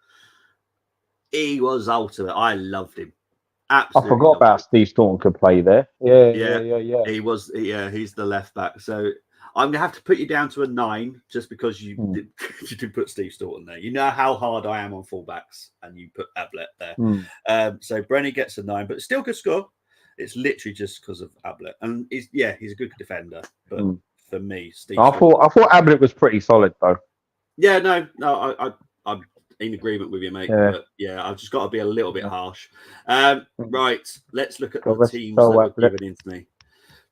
he was ultimate. I loved him. Absolutely. I forgot about Steve Staunton could play there. Yeah. He was. Yeah, he's the left back. So I'm gonna have to put you down to a 9 just because you did put Steve Staunton there. You know how hard I am on fullbacks, and you put Ablett there. So Brenny gets a 9, but still good score. It's literally just because of Ablett, and he's a good defender. But for me, Steve, I thought Ablett was pretty solid though. Yeah, no, I'm in agreement with you, mate. Yeah. But yeah, I've just got to be a little bit harsh. Right, let's look at the teams that were given into me.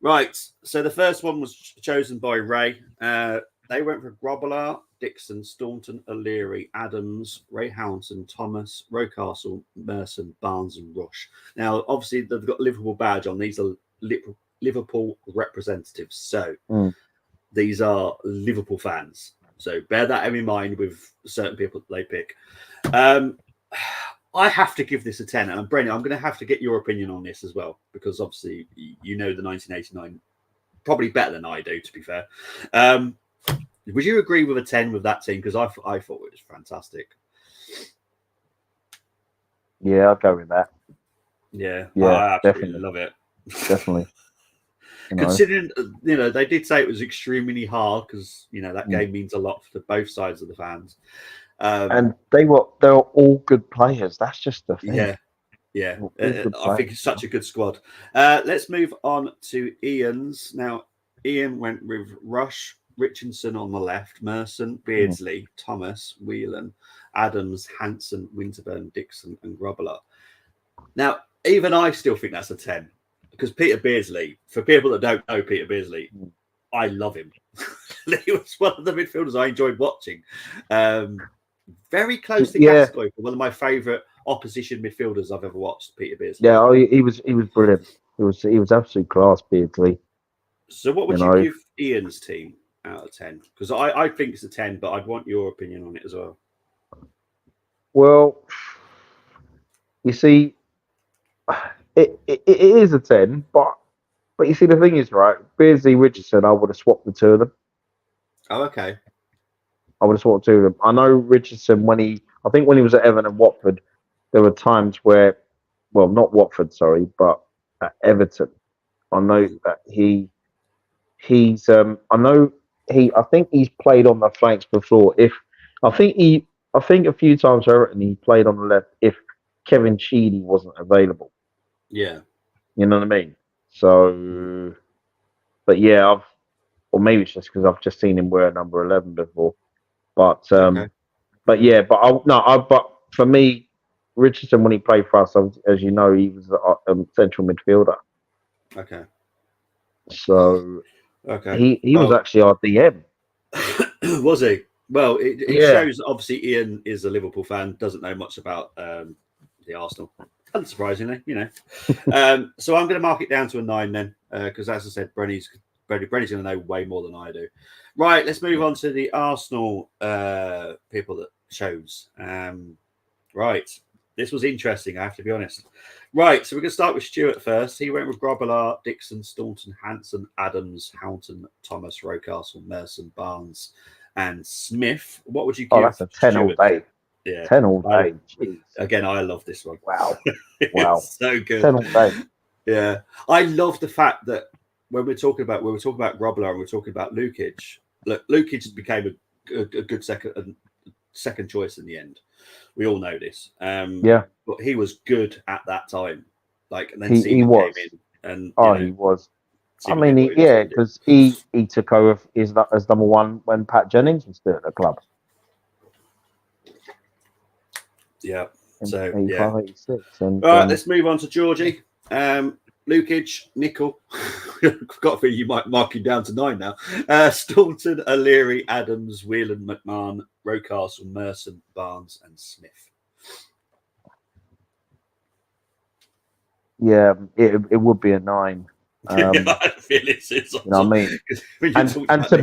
Right, so the first one was chosen by Ray. They went for Grobbelaar, Dixon, Staunton, O'Leary, Adams, Ray Hounton, Thomas, Rocastle, Merson, Barnes, and Rush. Now, obviously, they've got Liverpool badge on. These are Liverpool representatives. So these are Liverpool fans. So bear that in mind with certain people that they pick. I have to give this a 10. And Brendan, I'm going to have to get your opinion on this as well, because obviously you know the 1989 probably better than I do, to be fair. Would you agree with a 10 with that team? Because I thought it was fantastic. Yeah, I'll go with that. Yeah, I absolutely love it. Definitely. Considering, they did say it was extremely hard because, that game means a lot for both sides of the fans. And they were all good players. That's just the thing. Yeah. I think it's such a good squad. Let's move on to Ian's. Now, Ian went with Rush, Richardson on the left, Merson, Beardsley, Thomas, Whelan, Adams, Hanson, Winterburn, Dixon, and Grobbelaar. Now, even I still think that's a 10. Because Peter Beardsley, for people that don't know Peter Beardsley, I love him. He was one of the midfielders I enjoyed watching. Very close to Gascoigne, one of my favourite opposition midfielders I've ever watched, Peter Beardsley. Yeah, he was brilliant. He was absolute class, Beardsley. So what would you give Ian's team out of 10? Because I think it's a 10, but I'd want your opinion on it as well. Well, you see, it is a 10, but you see, the thing is, right, Beardsley, Richardson, I would have swapped the two of them. Oh, okay. I would have swapped the two of them. I know Richardson, when he was at Everton and Watford, there were times where, well, not Watford, sorry, but at Everton, I know that I think he's played on the flanks before. I think a few times for Everton he played on the left if Kevin Sheedy wasn't available. Yeah. You know what I mean? So, but yeah, or maybe it's just because I've just seen him wear number 11 before. But but for me, Richardson, when he played for us, as you know, he was a central midfielder. Okay. So, he was actually our DM. Was he? Well, it shows. Obviously, Ian is a Liverpool fan, doesn't know much about the Arsenal. Unsurprisingly, So I'm going to mark it down to a 9 then, because as I said, Brenny's going to know way more than I do. Right, let's move on to the Arsenal people that chose. Right, this was interesting, I have to be honest. Right, so we're going to start with Stuart first. He went with Grobbelaar, Dixon, Staunton, Hanson, Adams, Hounton, Thomas, Rocastle, Merson, Barnes, and Smith. What would you give? Oh, that's a 10 all day. Yeah, 10 all day. Again, I love this one. Wow. So good. 10 all day. Yeah, I love the fact that when we're talking about Grobbelaar and we're talking about Lukic. Look, Lukic became a good second choice in the end. We all know this. But he was good at that time. And then he was. Came in and he was. I mean, because he took over as number one when Pat Jennings was still at the club. Yeah. So 85, 86, and, all right, let's move on to Georgie. Lukic, Nickel. Got a feeling you might mark him down to 9 now. Staunton, O'Leary, Adams, Whelan, McMahon, Rocastle, Merson, Barnes, and Smith. Yeah, it would be a 9. I feel it's you know what I mean? And to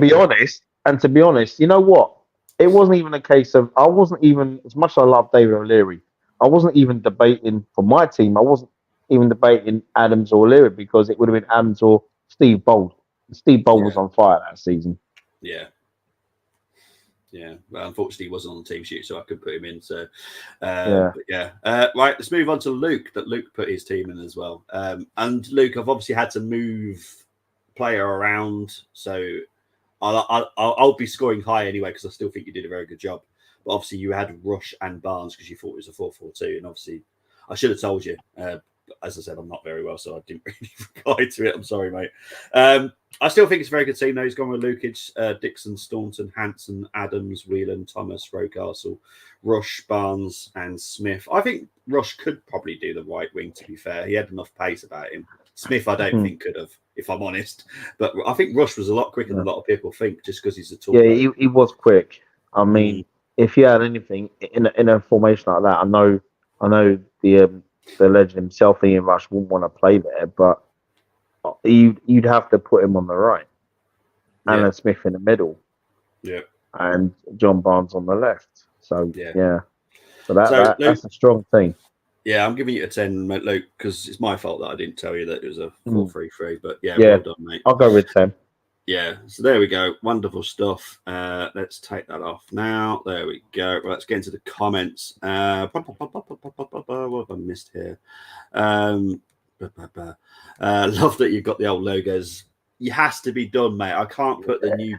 be honest, you know what? It wasn't even a case of I wasn't even, as much as I love David O'Leary, I wasn't even debating for my team. I wasn't even debating Adams or O'Leary because it would have been Adams or Steve Bold. Steve Bold was on fire that season. Yeah. But unfortunately, he wasn't on the team sheet, so I couldn't put him in. So, right, let's move on to Luke. That Luke put his team in as well. And Luke, I've obviously had to move player around. So I'll be scoring high anyway because I still think you did a very good job. But obviously, you had Rush and Barnes because you thought it was a 4-4-2, and obviously, I should have told you. As I said, I'm not very well, so I didn't really reply to it. I'm sorry, mate. I still think it's a very good team, though. He's gone with Lukic, Dixon, Staunton, Hanson, Adams, Whelan, Thomas, Rocastle, Rush, Barnes, and Smith. I think Rush could probably do the right wing, to be fair. He had enough pace about him. Smith, I don't think could have, if I'm honest. But I think Rush was a lot quicker than a lot of people think, just because he's a tall player. Yeah, he was quick. I mean, if you had anything in a formation like that, I know the legend himself, Ian Rush, wouldn't want to play there, but you'd have to put him on the right, Alan Smith in the middle, and John Barnes on the left. So so that's a strong team. Yeah, I'm giving you a 10, Luke, because it's my fault that I didn't tell you that it was a 4-3-3. But well done, mate. I'll go with 10. Yeah, so there we go. Wonderful stuff. Let's take that off now. There we go. Right, let's get into the comments. What have I missed here? Love that you've got the old logos. It has to be done, mate. I can't put the new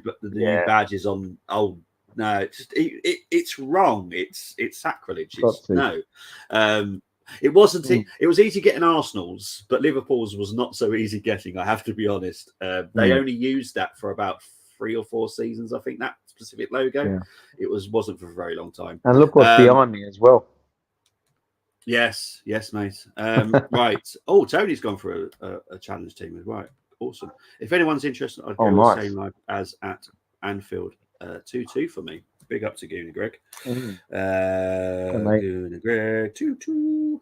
badges on old. No, it's wrong. It's sacrilege. No. It wasn't. It was easy getting Arsenal's, but Liverpool's was not so easy getting. I have to be honest. They only used that for about 3 or 4 seasons. I think that specific logo. Yeah. It wasn't for a very long time. And look what's behind me as well. Yes, mate. Right. Oh, Tony's gone for a challenge team as well. Awesome. If anyone's interested, I'd go the same live as at Anfield. 2-2 for me. Big up to Gooner Greg. Gooner Greg 2-2.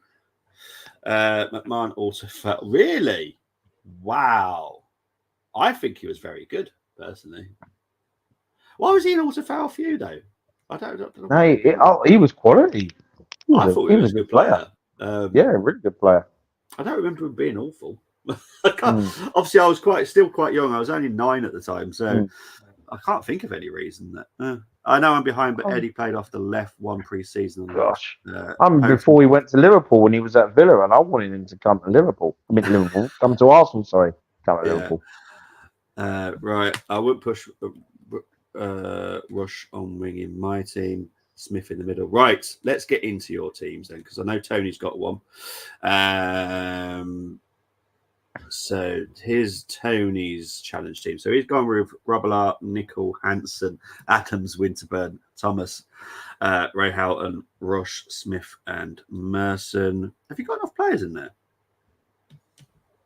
McMahon also felt really. Wow. I think he was very good personally. Why was he an auto foul for you though? I don't know. No, he was quality. I thought he was a good player. Really good player. I don't remember him being awful. Obviously, I was still quite young. I was only 9 at the time, so. I can't think of any reason that. I know I'm behind, but Eddie played off the left one pre-season. Gosh, before he went to Liverpool when he was at Villa, and I wanted him to come to Liverpool. Come to Arsenal. Sorry, come to Liverpool. Right, I would push Rush on wing in my team. Smith in the middle. Right, let's get into your teams then, because I know Tony's got one. So here's Tony's challenge team. So he's gone with Robillard, Nicol, Hanson, Adams, Winterburn, Thomas, Ray Houghton, Rush, Smith, and Merson. Have you got enough players in there?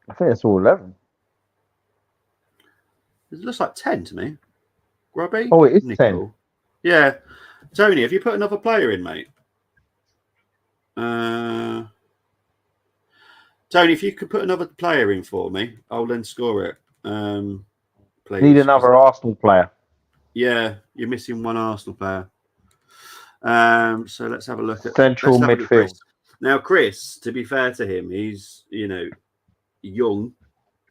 I think it's all 11. It looks like 10 to me. Grubby? Oh, it is Nicol. 10. Yeah. Tony, have you put another player in, mate? Tony, if you could put another player in for me, I'll then score it. Please. Need another Arsenal player. Yeah, you're missing one Arsenal player. So let's have a look at central midfield. Now, Chris, to be fair to him, he's young,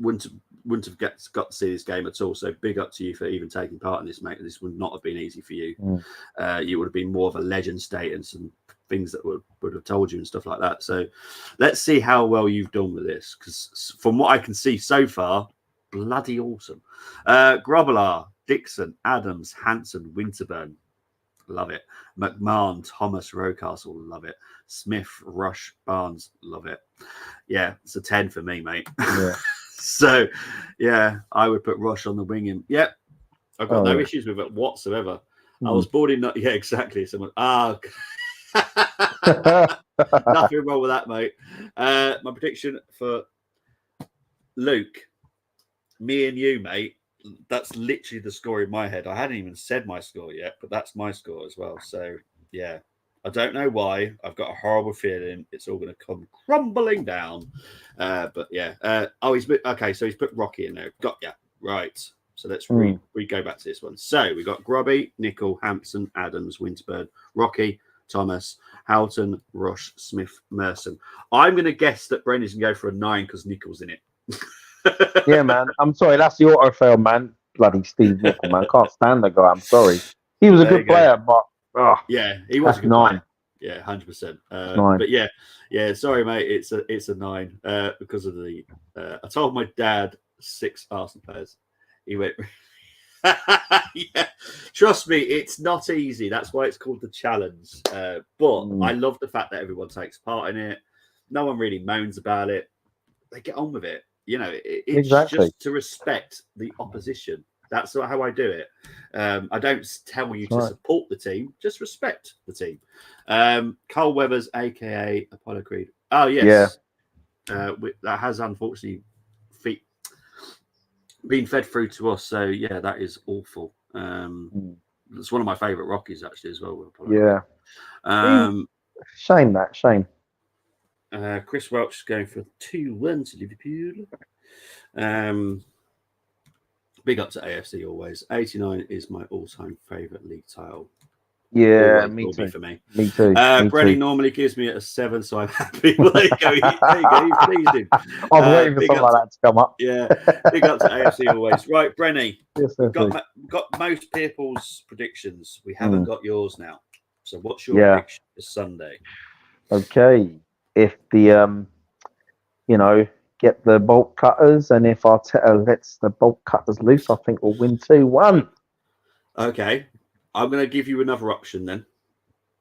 wouldn't have got to see this game at all. So big up to you for even taking part in this, mate. This would not have been easy for you. You would have been more of a legend status and things that would have told you and stuff like that. So let's see how well you've done with this, because from what I can see so far, bloody awesome. Grobbelaar, Dixon, Adams, Hanson, Winterburn, love it. McMahon, Thomas, Rocastle, love it. Smith, Rush, Barnes, love it. Yeah, it's a 10 for me, mate. Yeah. So yeah, I would put Rush on the wing. Yep, I've got no issues with it whatsoever. I was born in exactly. Someone nothing wrong with that, mate. My prediction for Luke, me and you, mate, that's literally the score in my head. I hadn't even said my score yet, but that's my score as well. So yeah, I don't know why. I've got a horrible feeling it's all going to come crumbling down. But yeah. He's put Rocky in there. Got ya. Right. So let's we go back to this one. So we got Grubby, Nicol, Hampson, Adams, Winterburn, Rocky, Thomas, Houghton, Rush, Smith, Merson. I'm going to guess that Brendan's going to go for a 9 because Nicol's in it. Yeah, man. I'm sorry. That's the auto fail, man. Bloody Steve Nicol, man. Can't stand the guy. I'm sorry. He was a good player, but yeah, he was a good 9. Player. Yeah, 100%. 9. But yeah. Sorry, mate. It's a 9 because of the. I told my dad 6 Arsenal players. He went. Yeah, trust me, it's not easy. That's why it's called the challenge. But I love the fact that everyone takes part in it. No one really moans about it. They get on with it. It's just to respect the opposition. That's how I do it. I don't tell you to support the team, just respect the team. Carl Weathers, aka Apollo Creed. Oh yes, that has unfortunately been fed through to us. So yeah, that is awful. It's one of my favourite Rockies actually as well. Yeah. Shame. Chris Welch is going for 2-1 to Liverpool. Big up to AFC always. 89 is my all-time favourite league title. Yeah, always me will too. Be for me. Me too. Brenny normally gives me a 7, so I'm happy. There you go. He's pleased him. I was waiting for something like that to come up. Yeah, big up to AFC always. Right, Brenny. Yes, we've got most people's predictions. We haven't got yours now. So what's your prediction for Sunday? Okay. If the get the bolt cutters, and if Arteta lets the bolt cutters loose, I think we'll win 2-1. Okay. I'm going to give you another option then.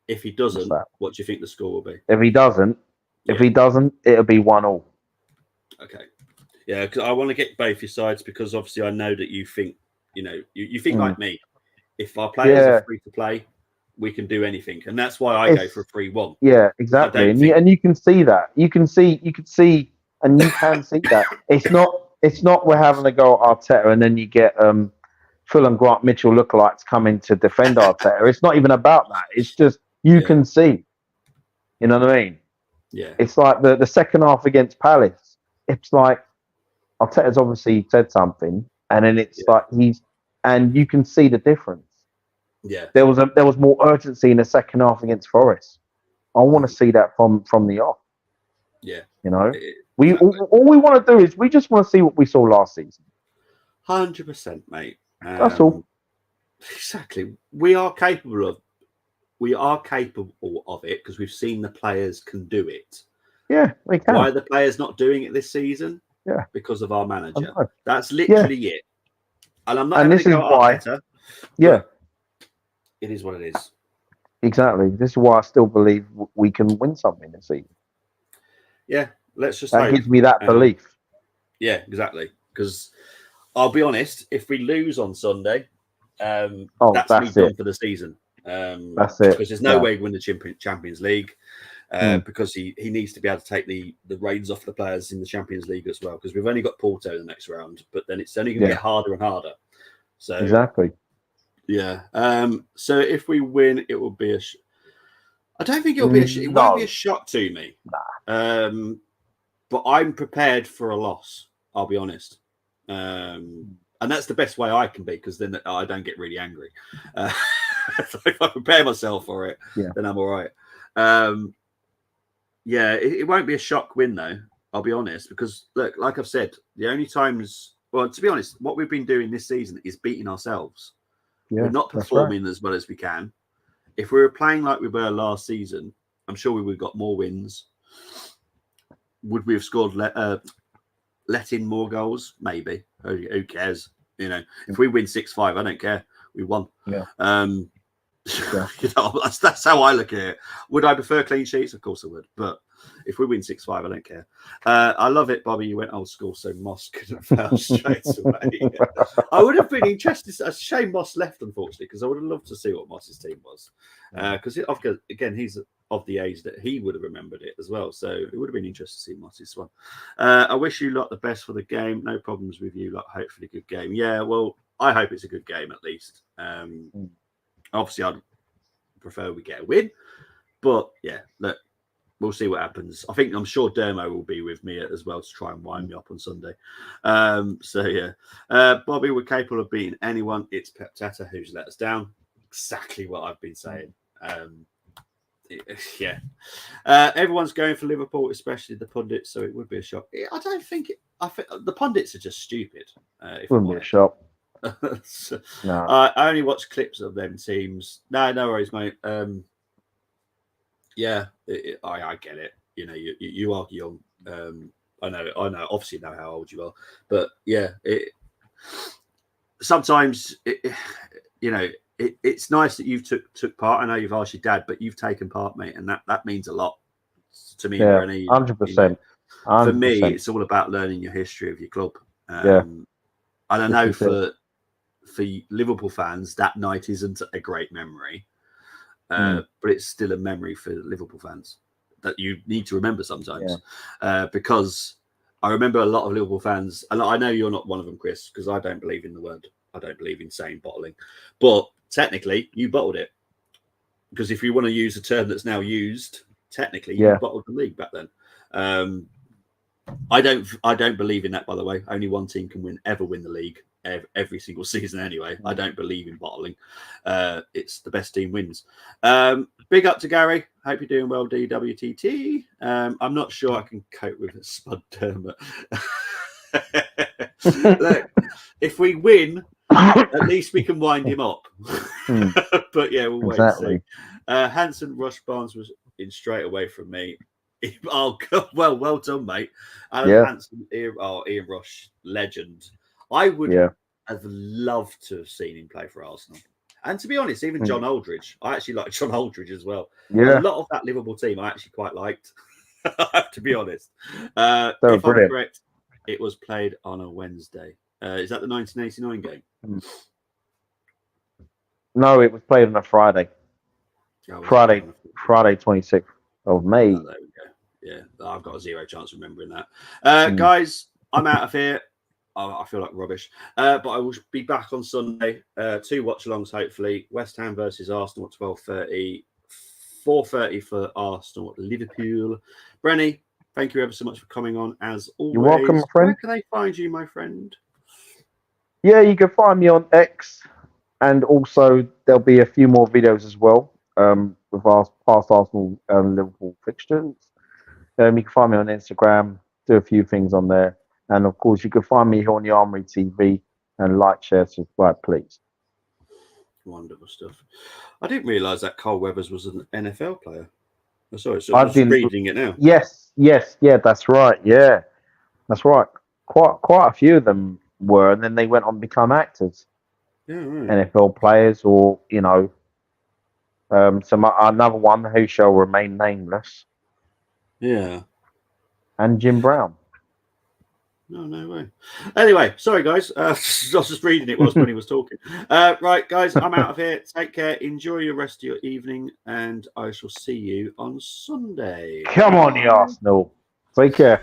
If he doesn't, what do you think the score will be? If he doesn't, it'll be 1-1. Okay. Yeah, because I want to get both your sides, because obviously I know that you think, you think like me. If our players are free to play, we can do anything, and that's why I go for a 3-1. Yeah, exactly. And you can see that. You can see, and you can see that. It's not we're having a go at Arteta, and then you get Phil and Grant Mitchell lookalikes coming to defend Arteta. It's not even about that. It's just you can see. You know what I mean? Yeah. It's like the second half against Palace. It's like Arteta's obviously said something, and then it's like and you can see the difference. Yeah. There was more urgency in the second half against Forest. I want to see that from the off. Yeah. All we want to do is we just want to see what we saw last season. 100%, mate. That's all. Exactly. We are capable of it because we've seen the players can do it. Yeah, we can. Why are the players not doing it this season? Yeah. Because of our manager. That's literally it. And I'm not and having this to go is why. Arteta, Yeah. It is what it is. Exactly. This is why I still believe we can win something this season. Yeah, let's just that hope. Gives me that belief. Yeah, exactly. Because I'll be honest, if we lose on Sunday, that's me done for the season. That's it. Because there's no way we win the Champions League. Because he needs to be able to take the reins off the players in the Champions League as well. Because we've only got Porto in the next round, but then it's only going to get harder and harder. So exactly. Yeah. So if we win, it will be I don't think it'll be it won't be a shock to me. Nah. But I'm prepared for a loss. I'll be honest. And that's the best way I can be, because then I don't get really angry. So if I prepare myself for it, then I'm all right. It won't be a shock win though. I'll be honest, because look, like I've said, the only times, well, to be honest, what we've been doing this season is beating ourselves. We're not performing as well as we can. If we were playing like we were last season, I'm sure we would have got more wins. Would we have scored let in more goals? Maybe. Who cares? If we win 6-5, I don't care. We won. Yeah. That's how I look at it. Would I prefer clean sheets? Of course I would. But if we win 6-5, I don't care. I love it, Bobby. You went old school, so Moss couldn't fail straight away. I would have been interested. It's a shame Moss left, unfortunately, because I would have loved to see what Moss's team was. Because again, he's of the age that he would have remembered it as well. So it would have been interesting to see Moss's one. I wish you lot the best for the game. No problems with you lot. Hopefully, good game. Yeah, well, I hope it's a good game at least. Obviously, I'd prefer we get a win. But yeah, look, we'll see what happens. I'm sure Dermo will be with me as well to try and wind me up on Sunday. So yeah, Bobby, we're capable of beating anyone. It's Pep Tata who's let us down. Exactly what I've been saying. Everyone's going for Liverpool, especially the pundits. So it would be a shock. I don't think it. I think the pundits are just stupid. It wouldn't be a shock. No. I only watch clips of them teams. No worries, mate. I get it. You are young. I know. Obviously, know how old you are, but yeah, sometimes, it's nice that you've took part. I know you've asked your dad, but you've taken part, mate, and that means a lot to me and Brenny. 100%. For me, it's all about learning your history of your club. And I know for Liverpool fans, that night isn't a great memory, but it's still a memory for Liverpool fans that you need to remember sometimes. Because I remember a lot of Liverpool fans, and I know you're not one of them, Chris, because I don't believe in the word. I don't believe in saying bottling, but technically you bottled it, because if you want to use a term that's now used, technically you bottled the league back then. I don't believe in that, by the way. Only one team can ever win the league every single season anyway. I don't believe in bottling. It's the best team wins. Big up to Gary. Hope you're doing well, DWTT. I'm not sure I can cope with a Spud Dermot. Look, if we win, at least we can wind him up. But yeah, we'll wait and see. Hanson Rush Barnes was in straight away from me. Oh, well done, mate. Alan Hansen, Ian Rush, legend. I would have loved to have seen him play for Arsenal. And to be honest, even John Aldridge. I actually like John Aldridge as well. A lot of that Liverpool team I actually quite liked, I have to be honest. If I'm correct, it was played on a Wednesday. Is that the 1989 game? No, it was played on a Friday. Friday 26th of May. Oh, there we go. Yeah, I've got a zero chance of remembering that. Guys, I'm out of here. I feel like rubbish. But I will be back on Sunday. 2 watch-alongs, hopefully. West Ham versus Arsenal at 12:30. 4:30 for Arsenal at Liverpool. Brenny, thank you ever so much for coming on, as always. You're welcome, my friend. Where can they find you, my friend? Yeah, you can find me on X. And also, there'll be a few more videos as well with our past Arsenal and Liverpool fixtures. You can find me on Instagram, do a few things on there. And of course, you can find me here on the Armory TV, and like, share, subscribe, please. Wonderful stuff. I didn't realise that Cole Weathers was an NFL player. Sorry, so I'm just reading it now. Yes, that's right. Yeah, that's right. Quite a few of them were, and then they went on to become actors. Yeah, right. NFL players, or another one who shall remain nameless. Yeah. And Jim Brown. No way. Anyway, sorry guys. I was just reading it whilst Bunny was talking. Right, guys, I'm out of here. Take care. Enjoy your rest of your evening, and I shall see you on Sunday. Come on, the Arsenal. Take care.